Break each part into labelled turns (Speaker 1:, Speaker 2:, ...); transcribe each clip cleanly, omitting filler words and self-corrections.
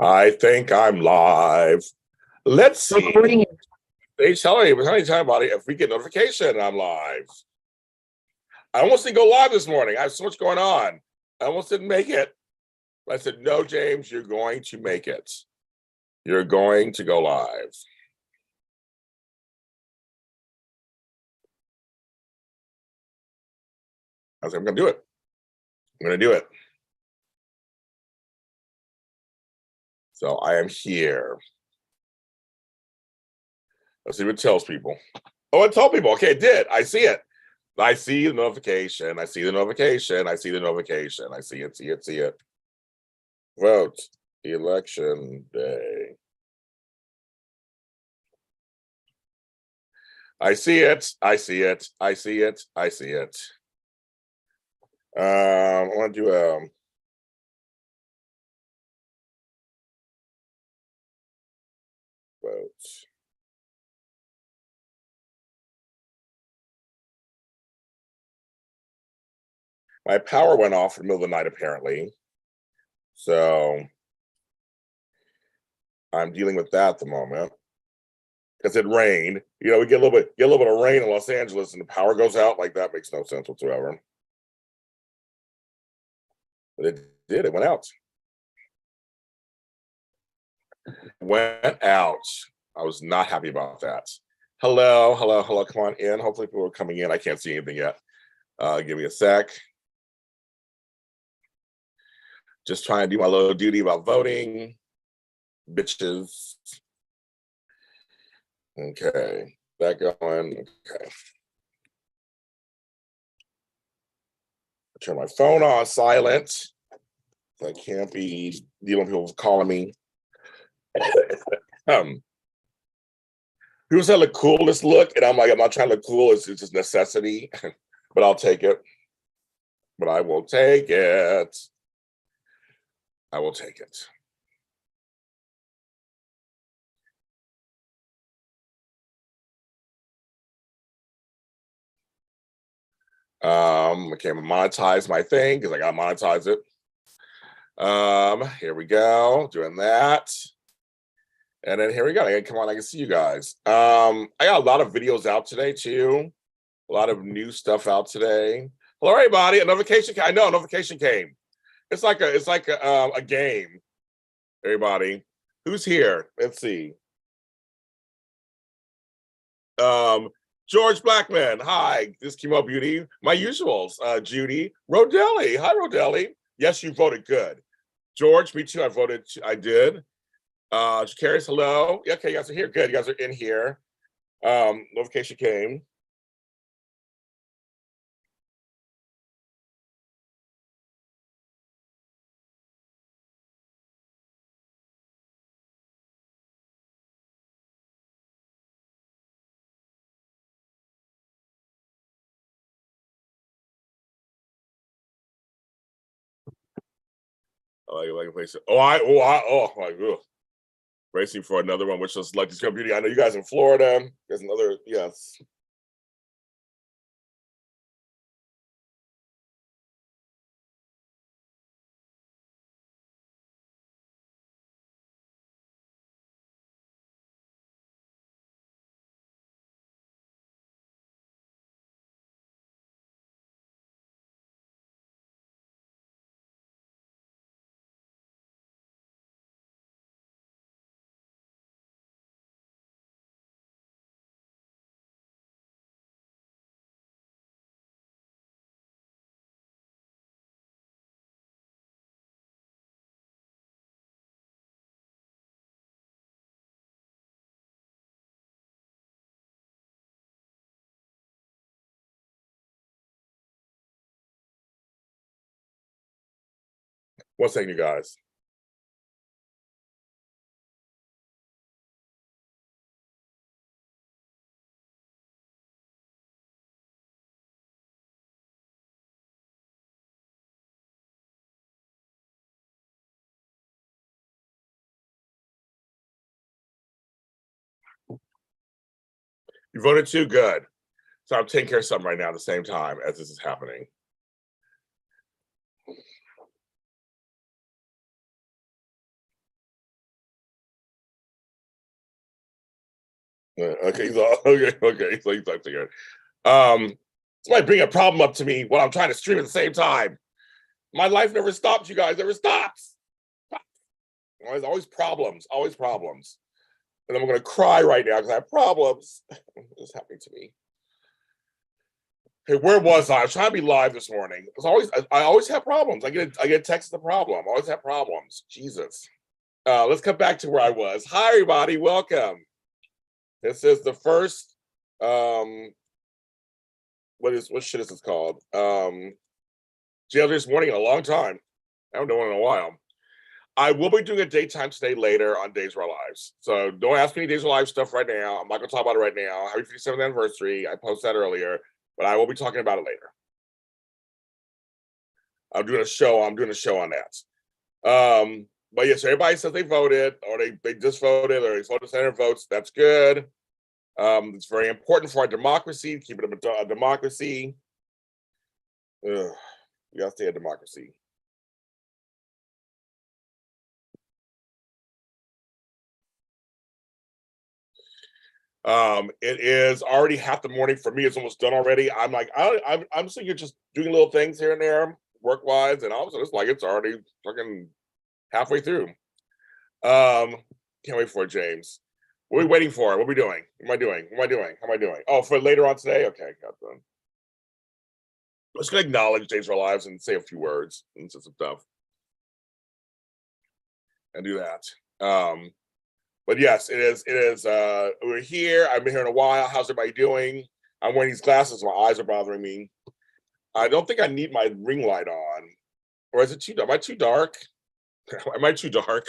Speaker 1: I think I'm live. Let's see.
Speaker 2: Recording.
Speaker 1: They tell me about it if we get notification I'm live. I almost didn't go live this morning. I have so much going on. I almost didn't make it. But I said, no, James, you're going to make it. You're going to go live. I said, I'm going to do it. I'm going to do it. So I am here. Let's see what it tells people. Oh, it told people. Okay, it did. I see it. I see the notification. I see the notification. I see the notification. I see it, see it, see it. Vote. Election day. I see it. I see it. I see it. I see it. I want to do votes. My power went off in the middle of the night, apparently. So I'm dealing with that at the moment. Because it rained. You know, we get a little bit of rain in Los Angeles and the power goes out. Like, that makes no sense whatsoever. But it did, it went out. Went out. I was not happy about that. Hello, hello, hello. Come on in. Hopefully people are coming in. I can't see anything yet. Give me a sec. Just trying to do my little duty about voting. Bitches. Okay, that going. Okay. Turn my phone on silent. So I can't be dealing with people calling me. People say the coolest look, and I'm like, I'm not trying to look cool. It's just necessity, but I'll take it. But I will take it. I will take it. Okay, I'm gonna monetize my thing because I gotta monetize it. Here we go, doing that. And then here we go. Come on, I can see you guys. I got a lot of videos out today too. A lot of new stuff out today. Hello, everybody. A notification. I know a notification came. It's like a game. Everybody, who's here? Let's see. George Blackman. Hi, this is Chemo Beauty. My usuals. Judy Rodelli. Hi, Rodelli. Yes, you voted good. George, me too. I voted. I did. Caris, hello. Okay, you guys are here. Good. You guys are in here. Notification came. Racing for another one, which was like this beauty. I know you guys in Florida. There's another, yes. One second, you guys. You voted too good. So I'm taking care of something right now at the same time as this is happening. Okay, so okay, so he's like here. Somebody bring a problem up to me while I'm trying to stream at the same time. My life never stops, you guys, never stops. There's always problems, always problems. And I'm gonna cry right now because I have problems. It's happening to me. Hey, where was I? I was trying to be live this morning. It's always I always have problems. I get a text the problem. I always have problems. Jesus. Let's come back to where I was. Hi everybody, welcome. This is the first what shit is this called? JLJ this morning in a long time. I haven't done one in a while. I will be doing a daytime today later on Days of Our Lives. So don't ask me any Days of Our Lives stuff right now. I'm not gonna talk about it right now. Happy 57th anniversary. I posted that earlier, but I will be talking about it later. I'm doing a show on that. But yes, everybody says they voted, or they just voted, or they voted Senate votes. That's good. It's very important for our democracy, keep it a democracy. We gotta stay a democracy. It is already half the morning for me. It's almost done already. I'm like, I'm sitting here just doing little things here and there, work wise, and all of a sudden it's like it's already fucking halfway through. Can't wait for it, James. What are we waiting for? What are we doing? What am I doing? What am I doing? How am I doing? Oh, for later on today? Okay, got done. I'm just gonna acknowledge Days of Our Lives and say a few words and some stuff. And do that. But yes, it is. We're here. I've been here in a while. How's everybody doing? I'm wearing these glasses. My eyes are bothering me. I don't think I need my ring light on. Or is it too dark? Am I too dark? Am I too dark?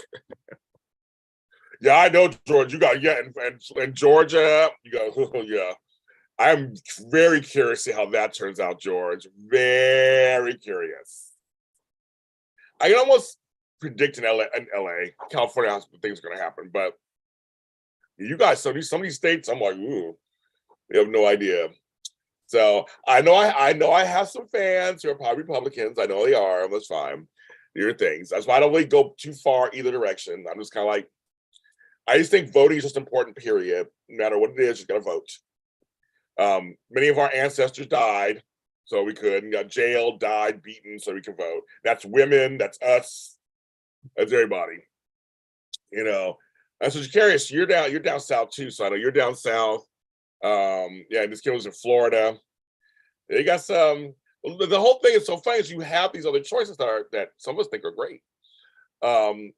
Speaker 1: Yeah, I know, George. You got, yeah, and Georgia, you got, yeah. I'm very curious to see how that turns out, George. Very curious. I can almost predict in LA, California, how things are going to happen, but you guys, some of these states, I'm like, ooh, we have no idea. So I know I have some fans who are probably Republicans. I know they are. That's fine. Do your things. That's why I don't really go too far either direction. I'm just kind of like, I just think voting is just important, period. No matter what it is, you got to vote. Many of our ancestors died, so we could. Got jailed, died, beaten, so we can vote. That's women. That's us. That's everybody. You know. And so, curious, you're down south too. So I know you're down south. Yeah, this kid was in Florida. They got some. The whole thing is so funny is you have these other choices that some of us think are great, and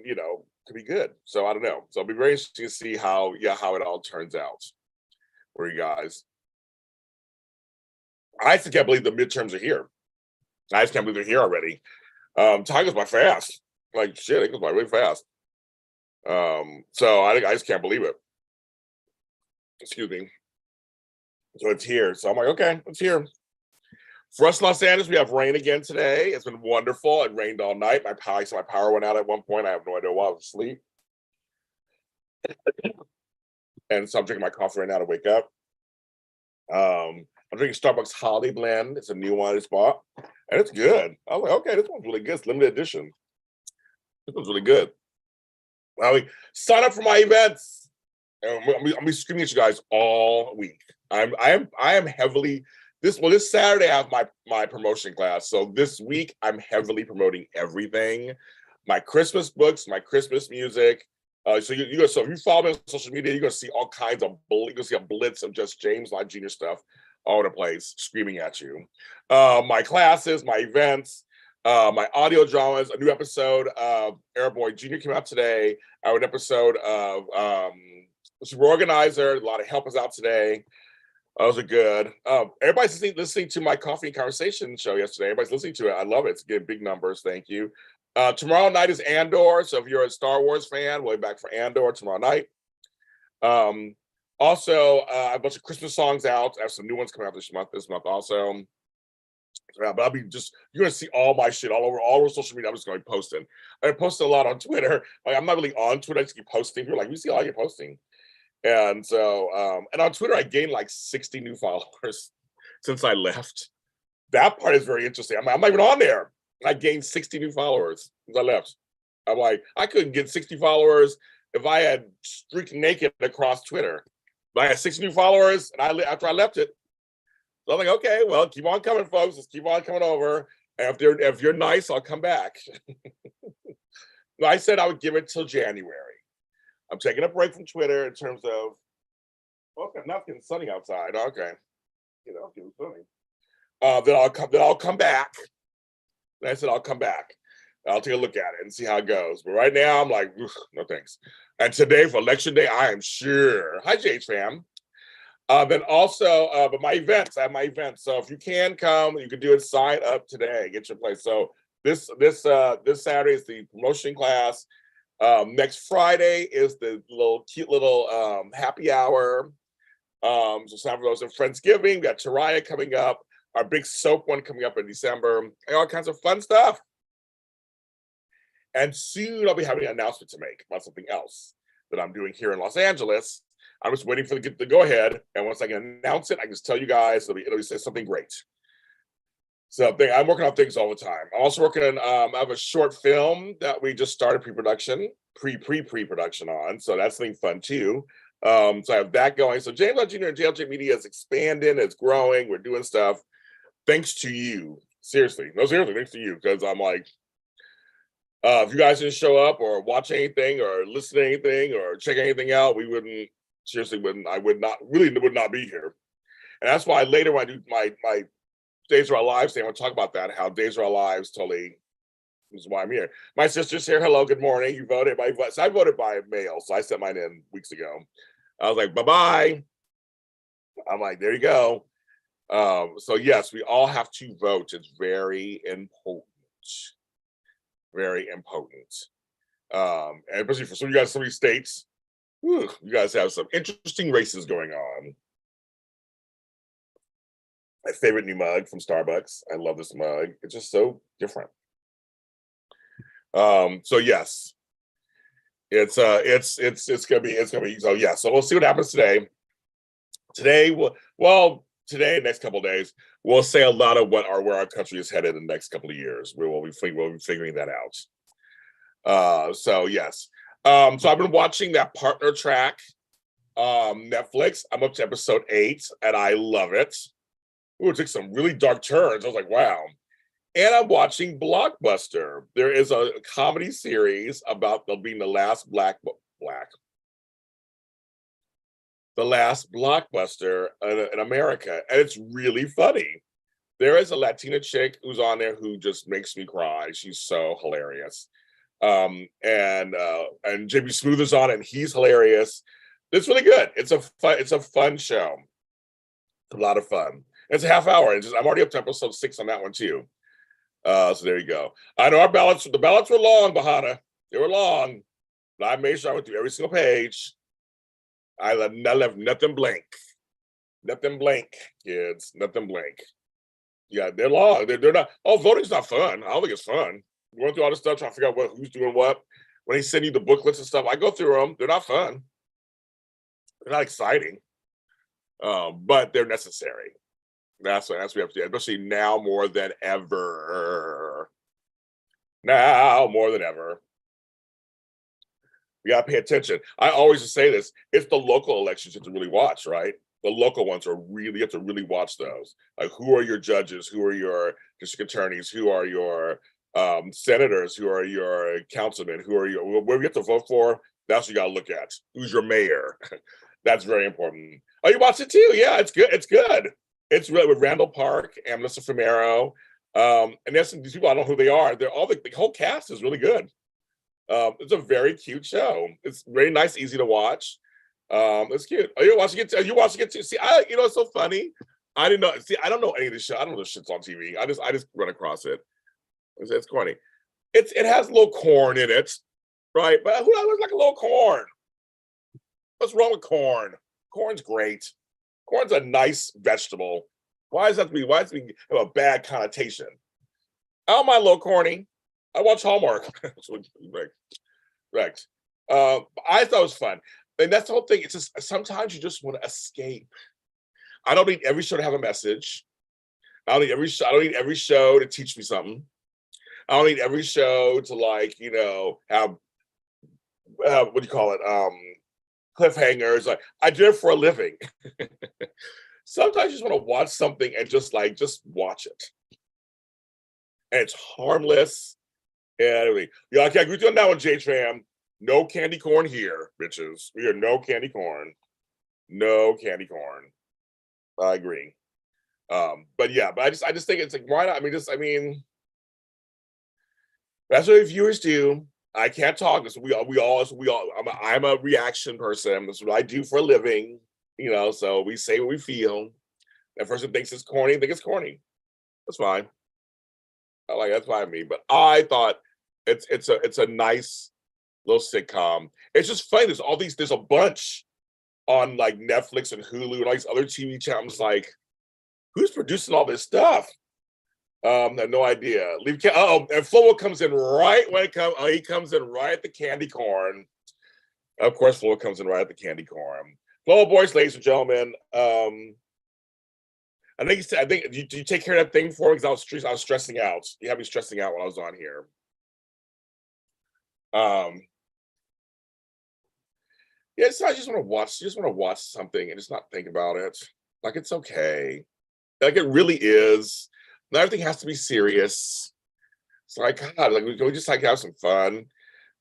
Speaker 1: you know, could be good. So I don't know. So it'll be very interesting to see how it all turns out for you guys. I just can't believe the midterms are here. I just can't believe they're here already. Time goes by fast. Like shit, it goes by really fast. So I just can't believe it. Excuse me. So it's here. So I'm like, okay, it's here. For us in Los Angeles, we have rain again today. It's been wonderful. It rained all night. My power went out at one point. I have no idea why. I was asleep. And so I'm drinking my coffee right now to wake up. I'm drinking Starbucks Holiday Blend. It's a new one I just bought. And it's good. I was like, okay, this one's really good. It's limited edition. This one's really good. I mean, sign up for my events. I'll be screaming at you guys all week. I am heavily this Saturday I have my promotion class. So this week I'm heavily promoting everything. My Christmas books, my Christmas music. So if you follow me on social media, you're gonna see all kinds of you're gonna see a blitz of just James Lott Jr. stuff all over the place, screaming at you. My classes, my events, my audio dramas. A new episode of Airboy Jr. came out today. I have an episode of Super Organizer. A lot of help us out today. Those are good. Everybody's listening to my Coffee and Conversation show yesterday. Everybody's listening to it. I love it. It's getting big numbers. Thank you. Tomorrow night is Andor. So if you're a Star Wars fan, we'll be back for Andor tomorrow night. Also, I have a bunch of Christmas songs out. I have some new ones coming out this month also. Yeah, but you're gonna see all my shit all over social media. I'm just gonna be posting. I posted a lot on Twitter. Like I'm not really on Twitter, I just keep posting. People are like, we see all you're posting. And so and on Twitter, I gained like 60 new followers since I left. That part is very interesting. I'm not even on there. I gained 60 new followers since I left. I'm like, I couldn't get 60 followers if I had streaked naked across Twitter. But I had 6 new followers, and after I left it. So I'm like, okay, well, keep on coming, folks. Just keep on coming over. And if you're nice, I'll come back. I said I would give it till January. I'm taking a break from Twitter in terms of, okay, now it's getting sunny outside. Okay, it's getting sunny. Then I'll come back. And I said I'll come back. I'll take a look at it and see how it goes. But right now, I'm like, no thanks. And today for election day, I am sure. Hi, JH fam. Then also, but my events, I have my events. So if you can come, you can do it. Sign up today, get your place. So this Saturday is the promotion class. Next Friday is the cute little happy hour. So sign for those. And Friendsgiving, we got Teriah coming up. Our big soap one coming up in December. And all kinds of fun stuff. And soon I'll be having an announcement to make about something else that I'm doing here in Los Angeles. I'm just waiting for the go ahead, and once I can announce it, I can just tell you guys it'll be something great. So I'm working on things all the time. I'm also working on I have a short film that we just started pre-production on, so that's something fun too. So I have that going. So James Lott Jr. and JLJ Media is expanding, it's growing, we're doing stuff. Thanks to you, seriously. No, seriously, thanks to you, because I'm like, if you guys didn't show up or watch anything or listen to anything or check anything out, I would not be here. And that's why later when I do my Days of Our Lives thing, I want to talk about that, how Days of Our Lives totally is why I'm here. My sister's here. Hello, good morning. You voted by so I voted by mail, so I sent mine in weeks ago. I was like, bye-bye. I'm like, there you go. So yes, we all have to vote. It's very important. Very important. And especially for some of you guys, some of these states, you guys have some interesting races going on. My favorite new mug from Starbucks. I love this mug. It's just so different. So yes, it's gonna be so yeah. So we'll see what happens today. Today, next couple of days, we'll say a lot of where our country is headed in the next couple of years. We'll be figuring that out. So yes. So I've been watching that partner track, Netflix. I'm up to episode 8, and I love it. Ooh, it took some really dark turns. I was like, wow. And I'm watching Blockbuster. There is a comedy series about being the last the last blockbuster in America, and it's really funny. There is a Latina chick who's on there who just makes me cry. She's so hilarious. And JB Smooth is on it, and he's hilarious. It's really good. It's a fun show. It's a lot of fun. It's a half hour. I'm already up to episode 6 on that one too. So there you go. I know the ballots were long, Bahana. They were long, but I made sure I went through every single page. I left nothing blank. Nothing blank, kids. Nothing blank. Yeah, they're long. They're not. Oh, voting's not fun. I don't think it's fun. Going through all this stuff, trying to figure out who's doing what. When they send you the booklets and stuff, I go through them. They're not fun. They're not exciting. But they're necessary. That's what we have to do, especially now more than ever. Now more than ever. We gotta pay attention. I always say this: it's the local elections you have to really watch, right? The local ones you have to really watch those. Like, who are your judges? Who are your district attorneys? Who are your senators? Who are your councilmen? Where you have to vote for? That's what you gotta look at. Who's your mayor? That's very important. Oh, you watched it too? Yeah, it's good. It's good. It's really with Randall Park and Melissa Fumero. And there's these people, I don't know who they are. They're all the whole cast is really good. It's a very cute show. It's very nice, easy to watch. It's cute. Are you watching it? You watching it too? See, it's so funny. I didn't know. See, I don't know any of this show. I don't know this shit's on TV. I just run across it. It's corny. It has a little corn in it, right? But who doesn't like a little corn? What's wrong with corn? Corn's great. Corn's a nice vegetable. Why does it have a bad connotation? I don't mind a little corny. I watch Hallmark. Right. I thought it was fun. And that's the whole thing. It's just sometimes you just want to escape. I don't need every show to have a message. I don't need every show to teach me something. I don't need every show to have what do you call it? Cliffhangers. Like, I do it for a living. Sometimes you just want to watch something and just watch it. And it's harmless and everything. Yeah, okay, I agree on that one, J-Tram. No candy corn here, bitches. We are no candy corn. No candy corn. I agree. But yeah, but I just think it's like, why not? I mean, that's what viewers do. I can't talk. We all. I'm a reaction person. That's what I do for a living. You know, so we say what we feel. That person thinks it's corny. Think it's corny. That's fine. That's fine with me. But I thought it's a nice little sitcom. It's just funny. There's a bunch on like Netflix and Hulu and all these other TV channels. Like, who's producing all this stuff? I have no idea. And Flobo comes in right when it comes. He comes in right at the candy corn. Of course, Flobo comes in right at the candy corn. Flobo boys, ladies and gentlemen. I think you take care of that thing for me because I was stressing out. You had me stressing out when I was on here. Yeah, I just want to watch. You just want to watch something and just not think about it. Like, it's okay. Like, it really is. Not everything has to be serious. It's like, God, like, we just like have some fun.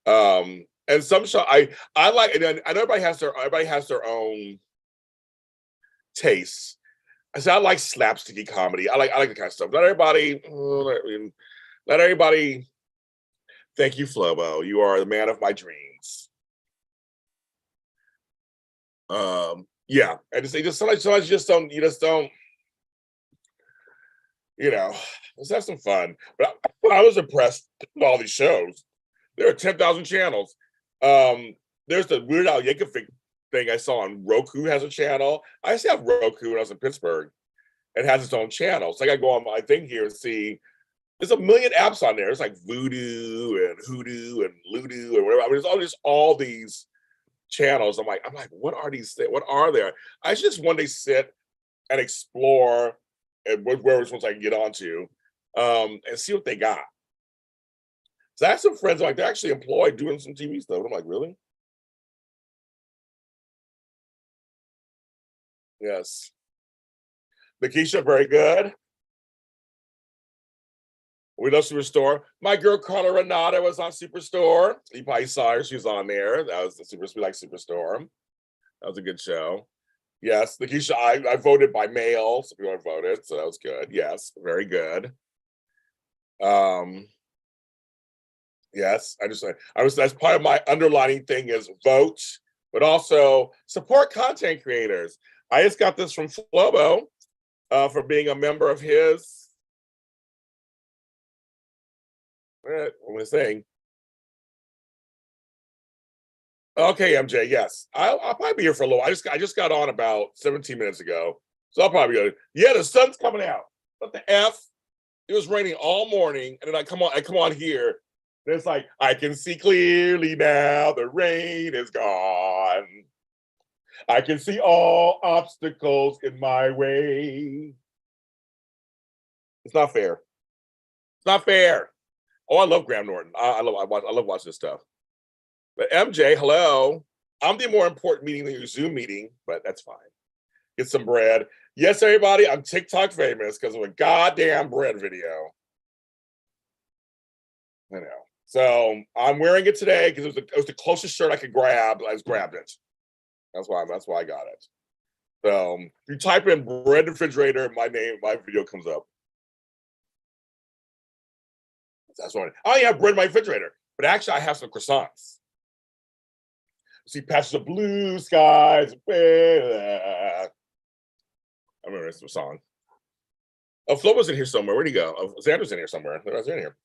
Speaker 1: And some show I like, and I know everybody has their own tastes. I said I like slapsticky comedy. I like the kind of stuff. Not everybody. Thank you, Flobo. You are the man of my dreams. Yeah, and sometimes you just don't. You know, let's have some fun. But I was impressed with all these shows. There are 10,000 channels. There's the Weird Al Yankovic thing I saw on Roku has a channel. I used to have Roku when I was in Pittsburgh. It has its own channel. So I got to go on my thing here and see. There's a million apps on there. It's like Voodoo and Hoodoo and Ludo and whatever. I mean, there's all these channels. I'm like, what are these things? What are there? I should just one day sit and explore and wherever ones I can get onto, and see what they got. So I have some friends like they're actually employed doing some TV stuff. I'm like, really? Yes. Lakeisha, very good. We love Superstore. My girl Carla Renata was on Superstore. You probably saw her. She was on there. That was we like Superstore. That was a good show. Yes, Lakeisha, I voted by mail. So people voted, so that was good. Yes, very good. Yes, that's part of my underlining thing is vote, but also support content creators. I just got this from Flobo for being a member of his. What am I saying? Okay, MJ. Yes, I'll probably be here for a little. I just got on about 17 minutes ago, so I'll probably go. Yeah, the sun's coming out. What the f? It was raining all morning, and then I come on here. And it's like I can see clearly now. The rain is gone. I can see all obstacles in my way. It's not fair. It's not fair. Oh, I love Graham Norton. I love watching this stuff. But MJ, hello. I'm the more important meeting than your Zoom meeting, but that's fine. Get some bread. Yes, everybody, I'm TikTok famous because of a goddamn bread video. I know. So I'm wearing it today because it was the closest shirt I could grab. I just grabbed it. That's why I got it. So if you type in bread refrigerator, my video comes up. That's what I have bread in my refrigerator, but actually I have some croissants. See patches of blue skies. I remember this song. Oh, Flo was in here somewhere. Where'd he go? Oh, Xander's in here somewhere. I was in here.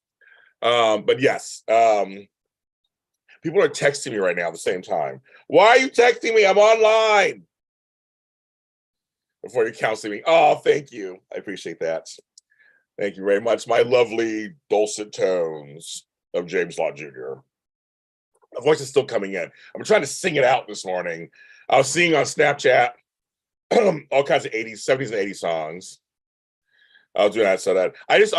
Speaker 1: But yes, people are texting me right now at the same time. Why are you texting me? I'm online. Before you're counseling me. Oh, thank you. I appreciate that. Thank you very much. My lovely dulcet tones of James Lott Jr. My voice is still coming in. I'm trying to sing it out this morning. I was seeing on Snapchat all kinds of 80s, 70s, and 80s songs. I was doing that so that I just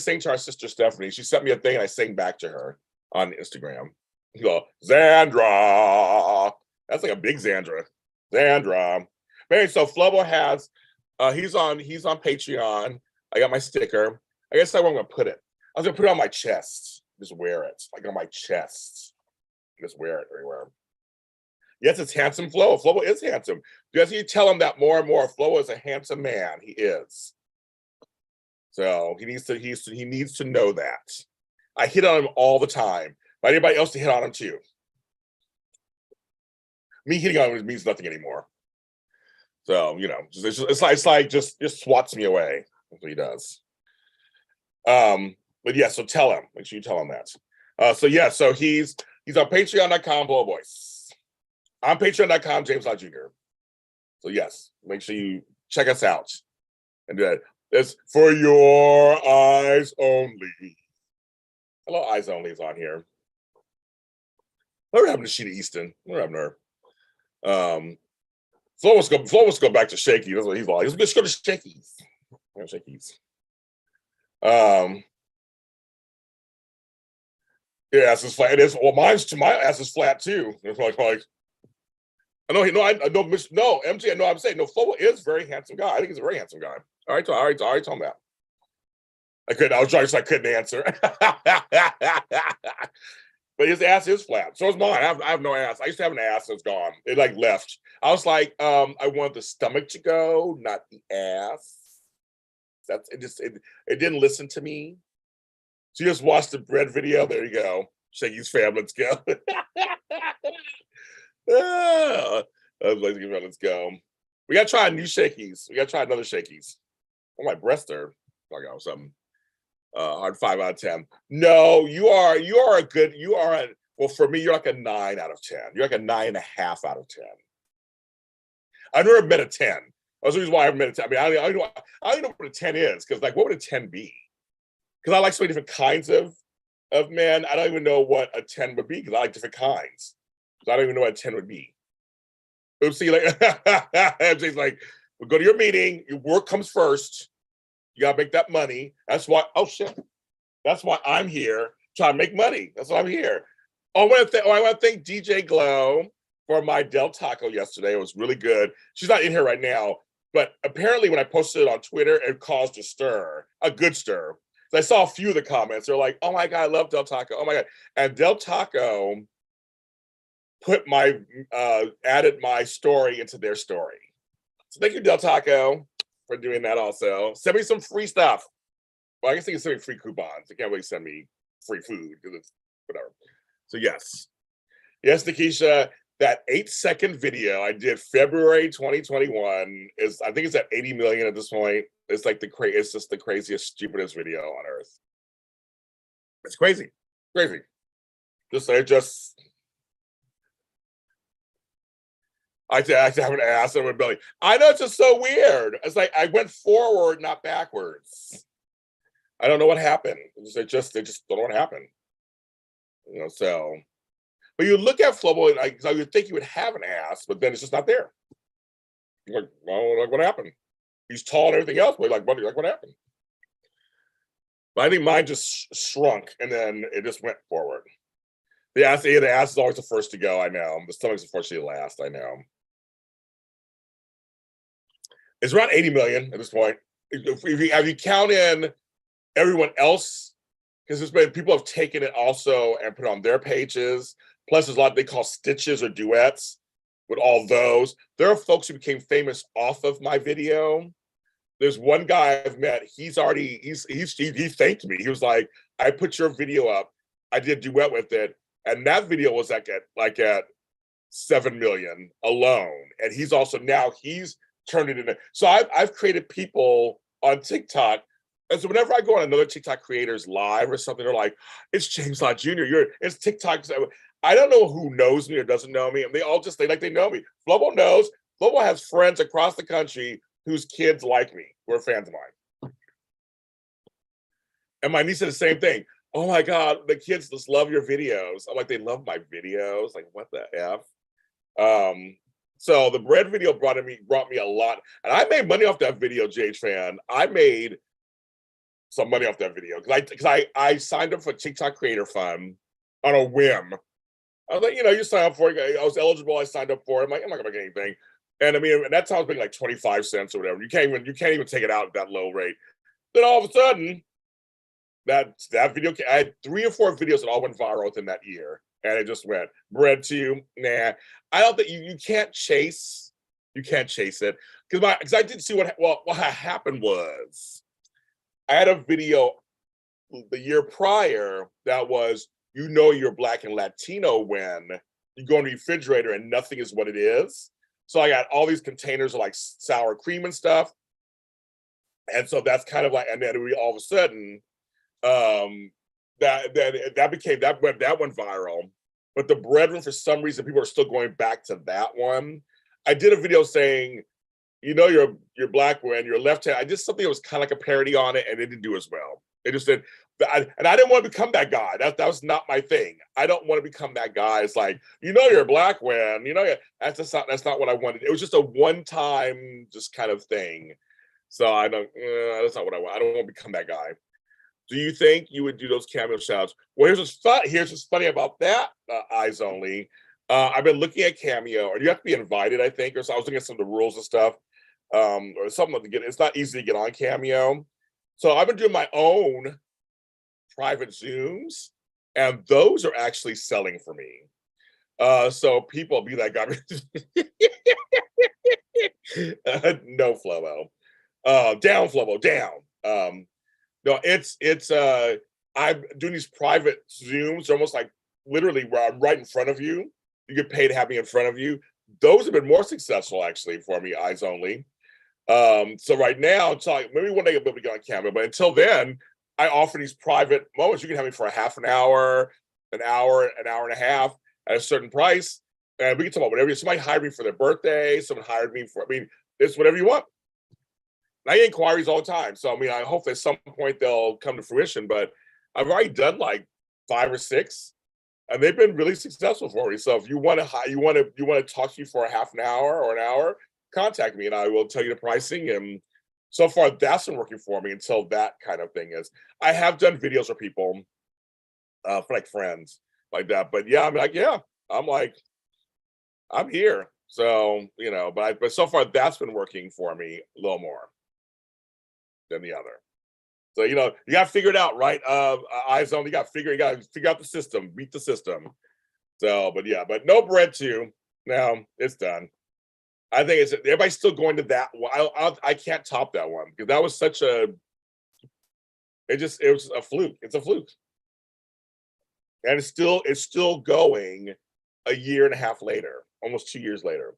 Speaker 1: sang to our sister Stephanie. She sent me a thing and I sang back to her on Instagram. You go, Xandra. That's like a big Xandra. Xandra. Man, so Flobo has he's on Patreon. I got my sticker. I guess that's where I'm gonna put it. I was gonna put it on my chest. Just wear it. Like on my chest. Just wear it everywhere. Yes, it's handsome Flobo. Flobo is handsome. Just you tell him that more and more. Flobo is a handsome man. He is. So he needs to know that. I hit on him all the time. But anybody else to hit on him too. Me hitting on him means nothing anymore. So, you know, it's like just swats me away. That's what he does. But yeah, so tell him. Make sure you tell him that. So yeah, so he's on patreon.com, Blow Voice. I'm patreon.com, JLJ Jr. So yes, make sure you check us out. And it's for your eyes only. Hello, eyes only is on here. What happened to Sheeta Easton? What happened to her? Flo wants to go back to Shaky. That's what he's like. Let's go to Shakies. Shakies. Yeah, ass is flat. It is. Well, my ass is flat too. It's like I know. No, MJ. I know. I'm saying no. Flobo is a very handsome guy. I think he's a very handsome guy. All right, tell him that. I was trying, so I couldn't answer. But his ass is flat. So is mine. I have no ass. I used to have an ass that's gone. It like left. I was like, I want the stomach to go, not the ass. That's it. It didn't listen to me. So you just watched the bread video. There you go. Shaky's fam. Let's go. Let's go. We gotta try new Shakies. We gotta try another Shakies. Oh, my breasts are talking about something. Hard 5 out of 10. No, you are well, for me, you're like a 9 out of 10. You're like a 9.5 out of 10. I've never met a 10. That's the reason why I've met a 10. I mean, I don't know what a 10 is, because like, what would a 10 be? Because I like so many different kinds of men. I don't even know what a 10 would be, because I like different kinds. So I don't even know what a 10 would be. Oopsie, like MJ's like, we'll go to your meeting, your work comes first. You gotta make that money. That's why, oh shit. That's why I'm here, trying to make money. That's why I'm here. I want to thank DJ Glow for my Del Taco yesterday. It was really good. She's not in here right now, but apparently when I posted it on Twitter, it caused a stir, a good stir. So I saw a few of the comments. They're like, oh my God, I love Del Taco. Oh my God. And Del Taco put added my story into their story. So thank you, Del Taco, for doing that also. Send me some free stuff. Well, I guess they can send me free coupons. They can't really send me free food because it's whatever. So yes, Nikisha, that 8-second video I did February 2021 is, I think it's at 80 million at this point. It's like it's just the craziest, stupidest video on earth. It's crazy. I have an ass and a belly. I know, it's just so weird. It's like I went forward, not backwards. I don't know what happened. They just don't know what happened. You know, so. But you look at Flobo, and I would think you would have an ass, but then it's just not there. You're like, well, like what happened? He's tall and everything else, but what happened? But I think mine just shrunk, and then it just went forward. The ass is always the first to go. I know. The stomach's unfortunately last. I know. It's around 80 million at this point. If you count in everyone else, because there's been people have taken it also and put it on their pages. Plus, there's a lot they call stitches or duets with all those. There are folks who became famous off of my video. There's one guy I've met. He thanked me. He was like, "I put your video up. I did a duet with it, and that video was at 7 million alone." And he's turned it into. So I've created people on TikTok. And so whenever I go on another TikTok creator's live or something, they're like, "It's James Lott Jr. It's TikTok." I don't know who knows me or doesn't know me. And they all just, they know me. Flobo knows. Flobo has friends across the country whose kids like me, who are fans of mine. And my niece said the same thing. Oh my God, the kids just love your videos. I'm like, they love my videos? Like, what the F? So the bread video brought me a lot. And I made money off that video, JH Fan. I made some money off that video because I signed up for TikTok Creator Fund on a whim. I was like, you sign up for it. I was eligible. I signed up for it. I'm like, I'm not gonna make anything. And I mean, at that time I was making like 25 cents or whatever. You can't even take it out at that low rate. Then all of a sudden, that video, I had 3 or 4 videos that all went viral within that year, and it just went bread to you. Nah, I don't think you can't chase. You can't chase it because I did see what happened was I had a video the year prior that was you're Black and Latino when you go in the refrigerator and nothing is what it is. So I got all these containers of like sour cream and stuff, and so that's kind of like, and then we all of a sudden that became that went viral. But the bread one, for some reason, people are still going back to that one. I did a video saying, you're Black when you're left hand. I did something that was kind of like a parody on it, and it didn't do as well. It just did. And I didn't want to become that guy. That was not my thing. I don't want to become that guy. It's like, you're Black when, that's not what I wanted. It was just a one-time just kind of thing. So I don't, that's not what I want. I don't want to become that guy. Do you think you would do those cameo shouts? Well, here's what's funny about that, Eyes Only. I've been looking at Cameo, or you have to be invited, I think, or so. I was looking at some of the rules and stuff, or something to get. It's not easy to get on Cameo, so I've been doing my own private Zooms, and those are actually selling for me. So people be like, no Flobo, down Flobo, down. No, it's I'm doing these private Zooms, almost like literally where I'm right in front of you. You get paid to have me in front of you. Those have been more successful actually for me, Eyes Only. So right now, it's like maybe one day I'll be able to get on camera, but until then, I offer these private moments. You can have me for a half an hour, an hour and a half at a certain price, and we can talk about whatever. Somebody hired me for their birthday. Someone hired me for. I mean, it's whatever you want. And I get inquiries all the time. So I mean, I hope at some point they'll come to fruition. But I've already done like 5 or 6, and they've been really successful for me. So if you want to talk to you for a half an hour or an hour, contact me and I will tell you the pricing. And so far, that's been working for me until that kind of thing is. I have done videos for people, for like friends like that. But yeah, I'm here. So but so far that's been working for me a little more than the other. So you got to figure it out, right? Eyes on, you got to figure out the system, beat the system. So, but no bread too. Now it's done. I think everybody's still going to that one. I can't top that one because that was such a. It was a fluke. It's a fluke, and it's still going a year and a half later, almost 2 years later.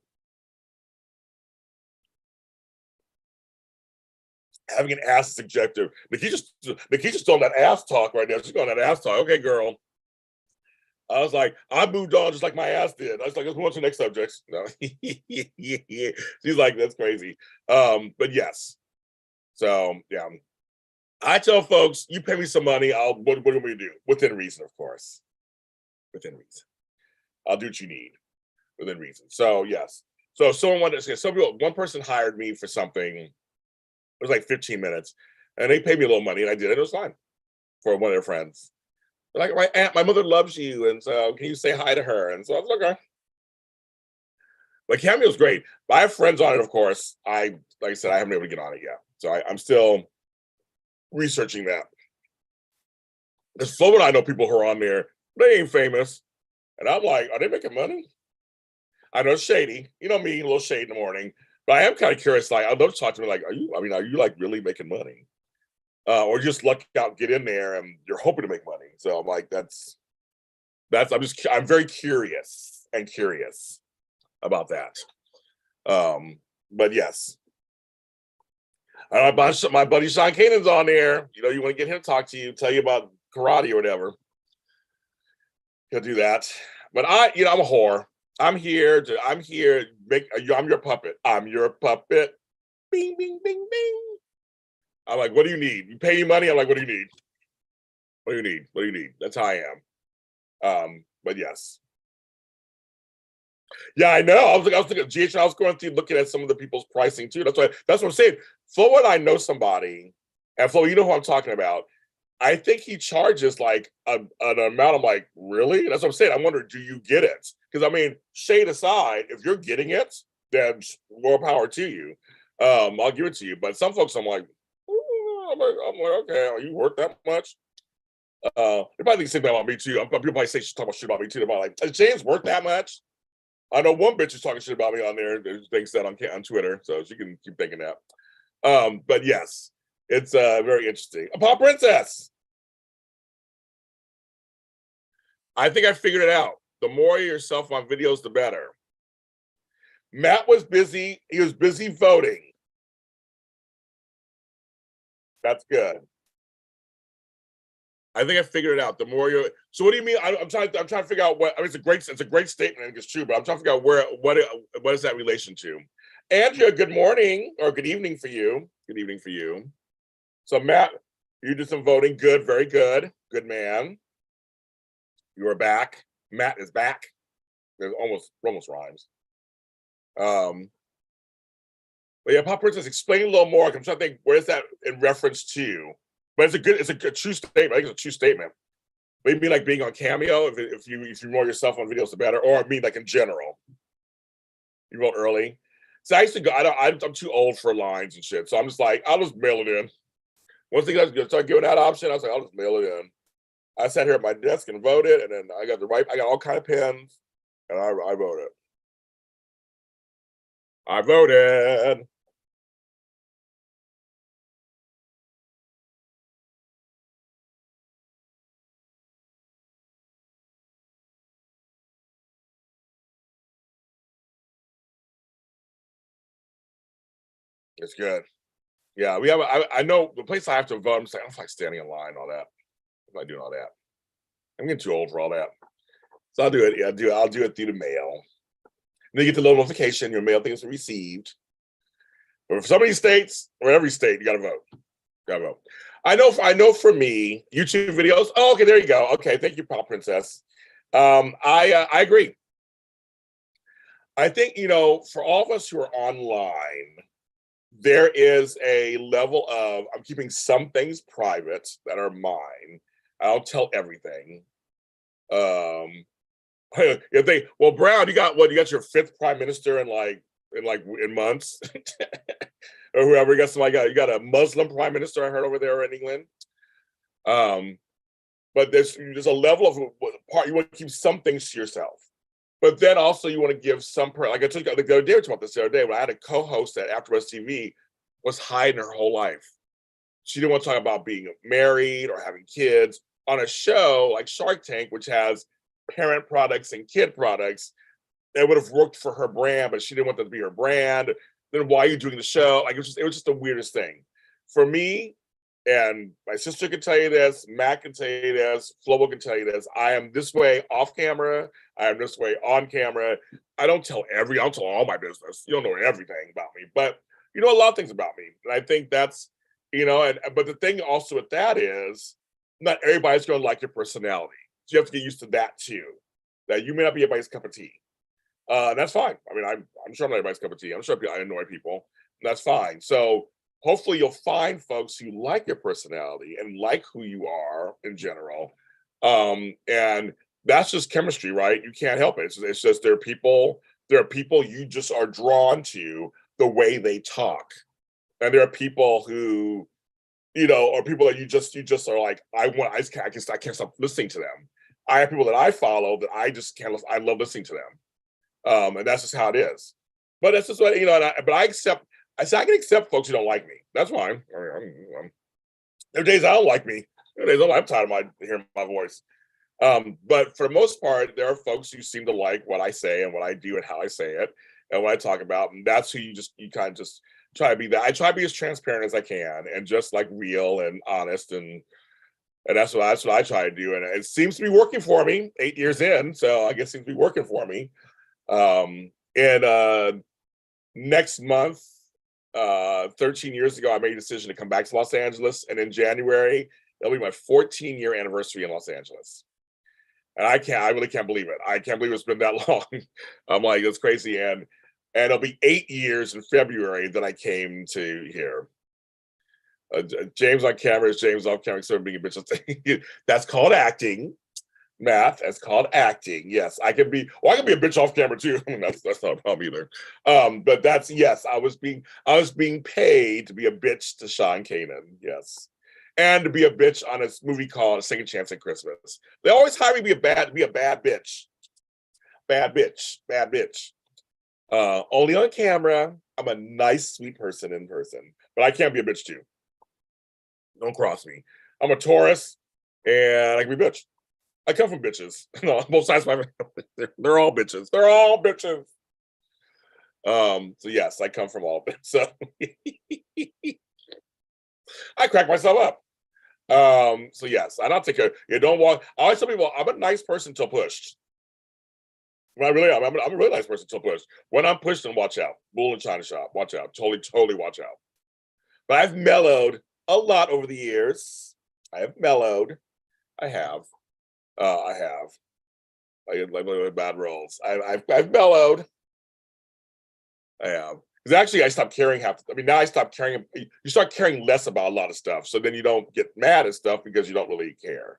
Speaker 1: Having an ass is subjective. Nikki's still on that ass talk right now. She's going on that ass talk. Okay, girl. I was like, I moved on just like my ass did. I was like, let's move on to the next subject. No. She's like, that's crazy. But yes. So yeah. I tell folks, you pay me some money, what do we do? Within reason, of course. Within reason. I'll do what you need. Within reason. So yes. So one person hired me for something. It was like 15 minutes. And they paid me a little money and I did it. It was fine for one of their friends. Like, my mother loves you, and so can you say hi to her? And so I was like, okay. But Cameo's great. I have friends on it, of course. Like I said, I haven't been able to get on it yet. So I'm still researching that. Because Flobo and I know people who are on there, they ain't famous. And I'm like, are they making money? I know it's shady. You know me, a little shade in the morning. But I am kind of curious, like, I'd love to talk to me, like, are you like really making money? Or just luck out, get in there, and you're hoping to make money. So I'm like, I'm very curious about that. But yes, my buddy Sean Kanan's on there. You want to get him to talk to you, tell you about karate or whatever. He'll do that. But I'm a whore. I'm here. I'm your puppet. I'm your puppet. Bing, bing, bing, bing. I'm like, what do you need? You pay me money? I'm like, what do you need? What do you need? What do you need? That's how I am. But yes. Yeah, I know. I was looking at GH, I was going through looking at some of the people's pricing too. That's what I'm saying. Flo and I know somebody, and Flo, you know who I'm talking about. I think he charges like an amount. I'm like, really? That's what I'm saying. I wonder, do you get it? Because I mean, shade aside, if you're getting it, then more power to you. I'll give it to you. But some folks, I'm like, okay, are you worth that much? They probably think the same thing about me too. People probably say she's talking shit about me too. They're like, is James worth that much? I know one bitch is talking shit about me on there. Thinks that on Twitter, so she can keep thinking that. But yes, it's very interesting. Pop Princess. I think I figured it out. The more yourself on videos, the better. Matt was busy. He was busy voting. That's good. I think I figured it out. The more you're, so what do you mean? I'm trying to figure out what. I mean, it's a great statement. I think it's true, but I'm trying to figure out what is that relation to? Andrea, good morning or good evening for you. Good evening for you. So Matt, you did some voting. Good, very good. Good man. You are back. Matt is back. It almost rhymes. But yeah, Pop Princess, explain a little more. I'm trying to think, where's that in reference to? But it's a good true statement. I think it's a true statement. But you mean like being on Cameo, if you more yourself on videos, the better, or I mean like in general. You vote early. So I used to go. I'm too old for lines and shit. So I'm just like, I'll just mail it in. Once they start giving that option, I was like, I'll just mail it in. I sat here at my desk and voted, and then I got all kind of pens, and I voted. I voted. It's good. Yeah, we have. I know the place I have to vote. I'm saying, I don't like standing in line, all that. I'm not doing all that. I'm getting too old for all that. So I'll do it. Yeah, I'll do it through the mail. And then you get the little notification. Your mail thing is received. But for some of these states, or every state, you got to vote. Got to vote. I know. For me, YouTube videos. Oh, okay, there you go. Okay, thank you, Pop Princess. I agree. I think for all of us who are online, there is a level of I'm keeping some things private that are mine. I don't tell everything. If they Brown, you got your fifth prime minister in months, or whoever. You got a Muslim prime minister I heard over there in England. But there's a level of part you want to keep some things to yourself. But then also you want to give some like I told you the other day, about this the other day when I had a co-host at AfterBuzz TV was hiding her whole life. She didn't want to talk about being married or having kids on a show like Shark Tank, which has parent products and kid products. It would have worked for her brand, but she didn't want that to be her brand. Then why are you doing the show? Like it was just the weirdest thing. For me, and my sister can tell you this, Matt can tell you this, Flobo can tell you this. I am this way off camera. I am this way on camera. I don't tell all my business. You don't know everything about me, but you know a lot of things about me. And I think that's, but the thing also with that is not everybody's going to like your personality. So you have to get used to that too. That you may not be everybody's cup of tea. That's fine. I mean, I'm sure I'm not everybody's cup of tea. I'm sure I annoy people. That's fine. So hopefully you'll find folks who like your personality and like who you are in general. And that's just chemistry, right? You can't help it. It's just there are people you just are drawn to the way they talk. And there are people who, or people that you just are like, I can't stop listening to them. I have people that I follow that I just can't. I love listening to them, and that's just how it is. But that's just what but I accept. I can accept folks who don't like me. That's fine. There are days I don't like me. There are days I'm tired of hearing my voice. But for the most part, there are folks who seem to like what I say and what I do and how I say it and what I talk about, and that's who you kind of just try to be. That I try to be as transparent as I can and just like real and honest and that's what I try to do, and it seems to be working for me. 8 years in, so I guess it seems to be working for me. And next month, 13 years ago, I made a decision to come back to Los Angeles, and in January, it'll be my 14-year anniversary in Los Angeles. And I really can't believe it. I can't believe it's been that long. I'm like, it's crazy. And it'll be 8 years in February that I came to here. James on camera is James off camera, so being a bitch. That's called acting. Math, that's called acting. Yes, I can be. Well, I can be a bitch off camera too. That's not a problem either. But that's yes. I was being paid to be a bitch to Sean Kanan. Yes, and to be a bitch on a movie called A Second Chance at Christmas. They always hire me to be a bad bitch. Bad bitch. Only on camera. I'm a nice, sweet person in person, but I can't be a bitch too. Don't cross me. I'm a Taurus, and I can be a bitch. I come from bitches. No, both sides of my family. They're all bitches. They're all bitches. So yes, I come from all bitches. So I crack myself up. So yes, I don't take a you don't walk. I always tell people I'm a nice person till pushed. Well, I really am. I'm a really nice person till pushed. When I'm pushed, then watch out. Bull in China shop. Watch out. Totally watch out. But I've mellowed a lot over the years. I have mellowed. I have. I like bad roles. I've mellowed. I have. Because actually, I stopped caring half. I mean, now I stopped caring. You start caring less about a lot of stuff, so then you don't get mad at stuff because you don't really care.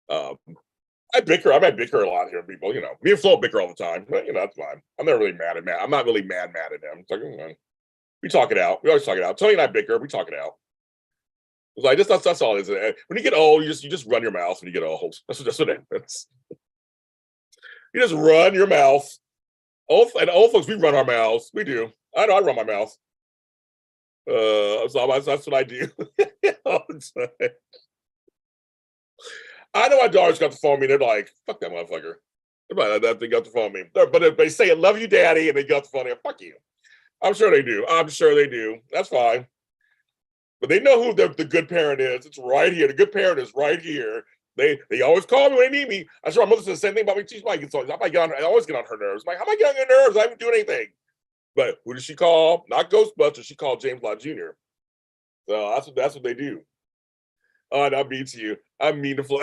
Speaker 1: I bicker. I might bicker a lot here, people. You know, me and Flo bicker all the time, but you know that's fine. I'm not really mad at Matt. I'm not really mad at him. It's like we talk it out. We always talk it out. Tony and I bicker. We talk it out. It's like that's all it is. When you get old, you just run your mouth when you get old. That's what it is. You just run your mouth. Old folks, we run our mouths. We do. I know I run my mouth. So that's what I do. I know my daughters got the phone me. They're like, "Fuck that motherfucker." They got the phone me. But if they say, "Love you, Daddy," and they got the phone me, fuck you. I'm sure they do. That's fine. But they know who the good parent is. It's right here. The good parent is right here. They always call me when they need me. I'm sure my mother says the same thing about me. I always get on her nerves. I'm like, how am I getting on your nerves? I haven't done anything. But who does she call? Not Ghostbusters. She called James Lott Jr. So that's what they do. Oh, and I mean to you. I'm mean to Flo.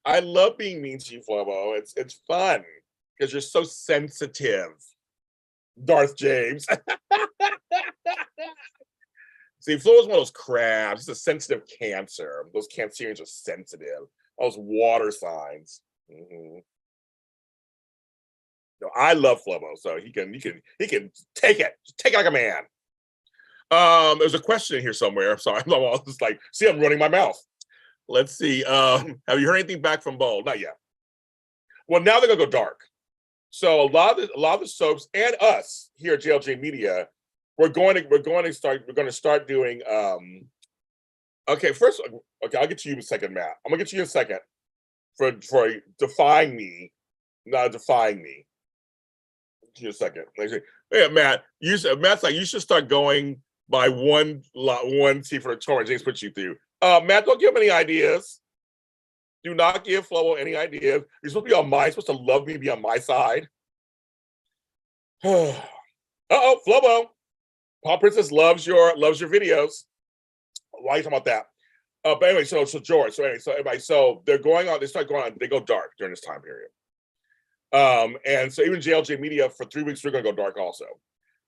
Speaker 1: I love being mean to you, Flobo. It's fun because you're so sensitive. Darth James. See, Flo is one of those crabs. He's a sensitive Cancer. Those Cancerians are sensitive. Those water signs. Mm-hmm. No, I love Flobo, so he can take it. Take it like a man. There's a question in here somewhere. Sorry, I'm just like, see, I'm running my mouth. Let's see. Have you heard anything back from Bold? Not yet. Well, now they're gonna go dark. So a lot of the soaps and us here at JLJ Media, we're going to start doing. Okay, first, okay, I'll get to you in a second, Matt. I'm gonna get to you in a second for defying me, not defying me. In a second. Yeah, Matt. Matt's like you should start going by one T for the tour. James put you through. Matt, don't give him any ideas. Do not give Flobo any ideas. You're supposed to be on you're supposed to love me, be on my side. Flobo. Paul Princess loves your videos. Why are you talking about that? But anyway, so George, so they're going on, they go dark during this time period. And so even JLJ Media for 3 weeks, we're gonna go dark also.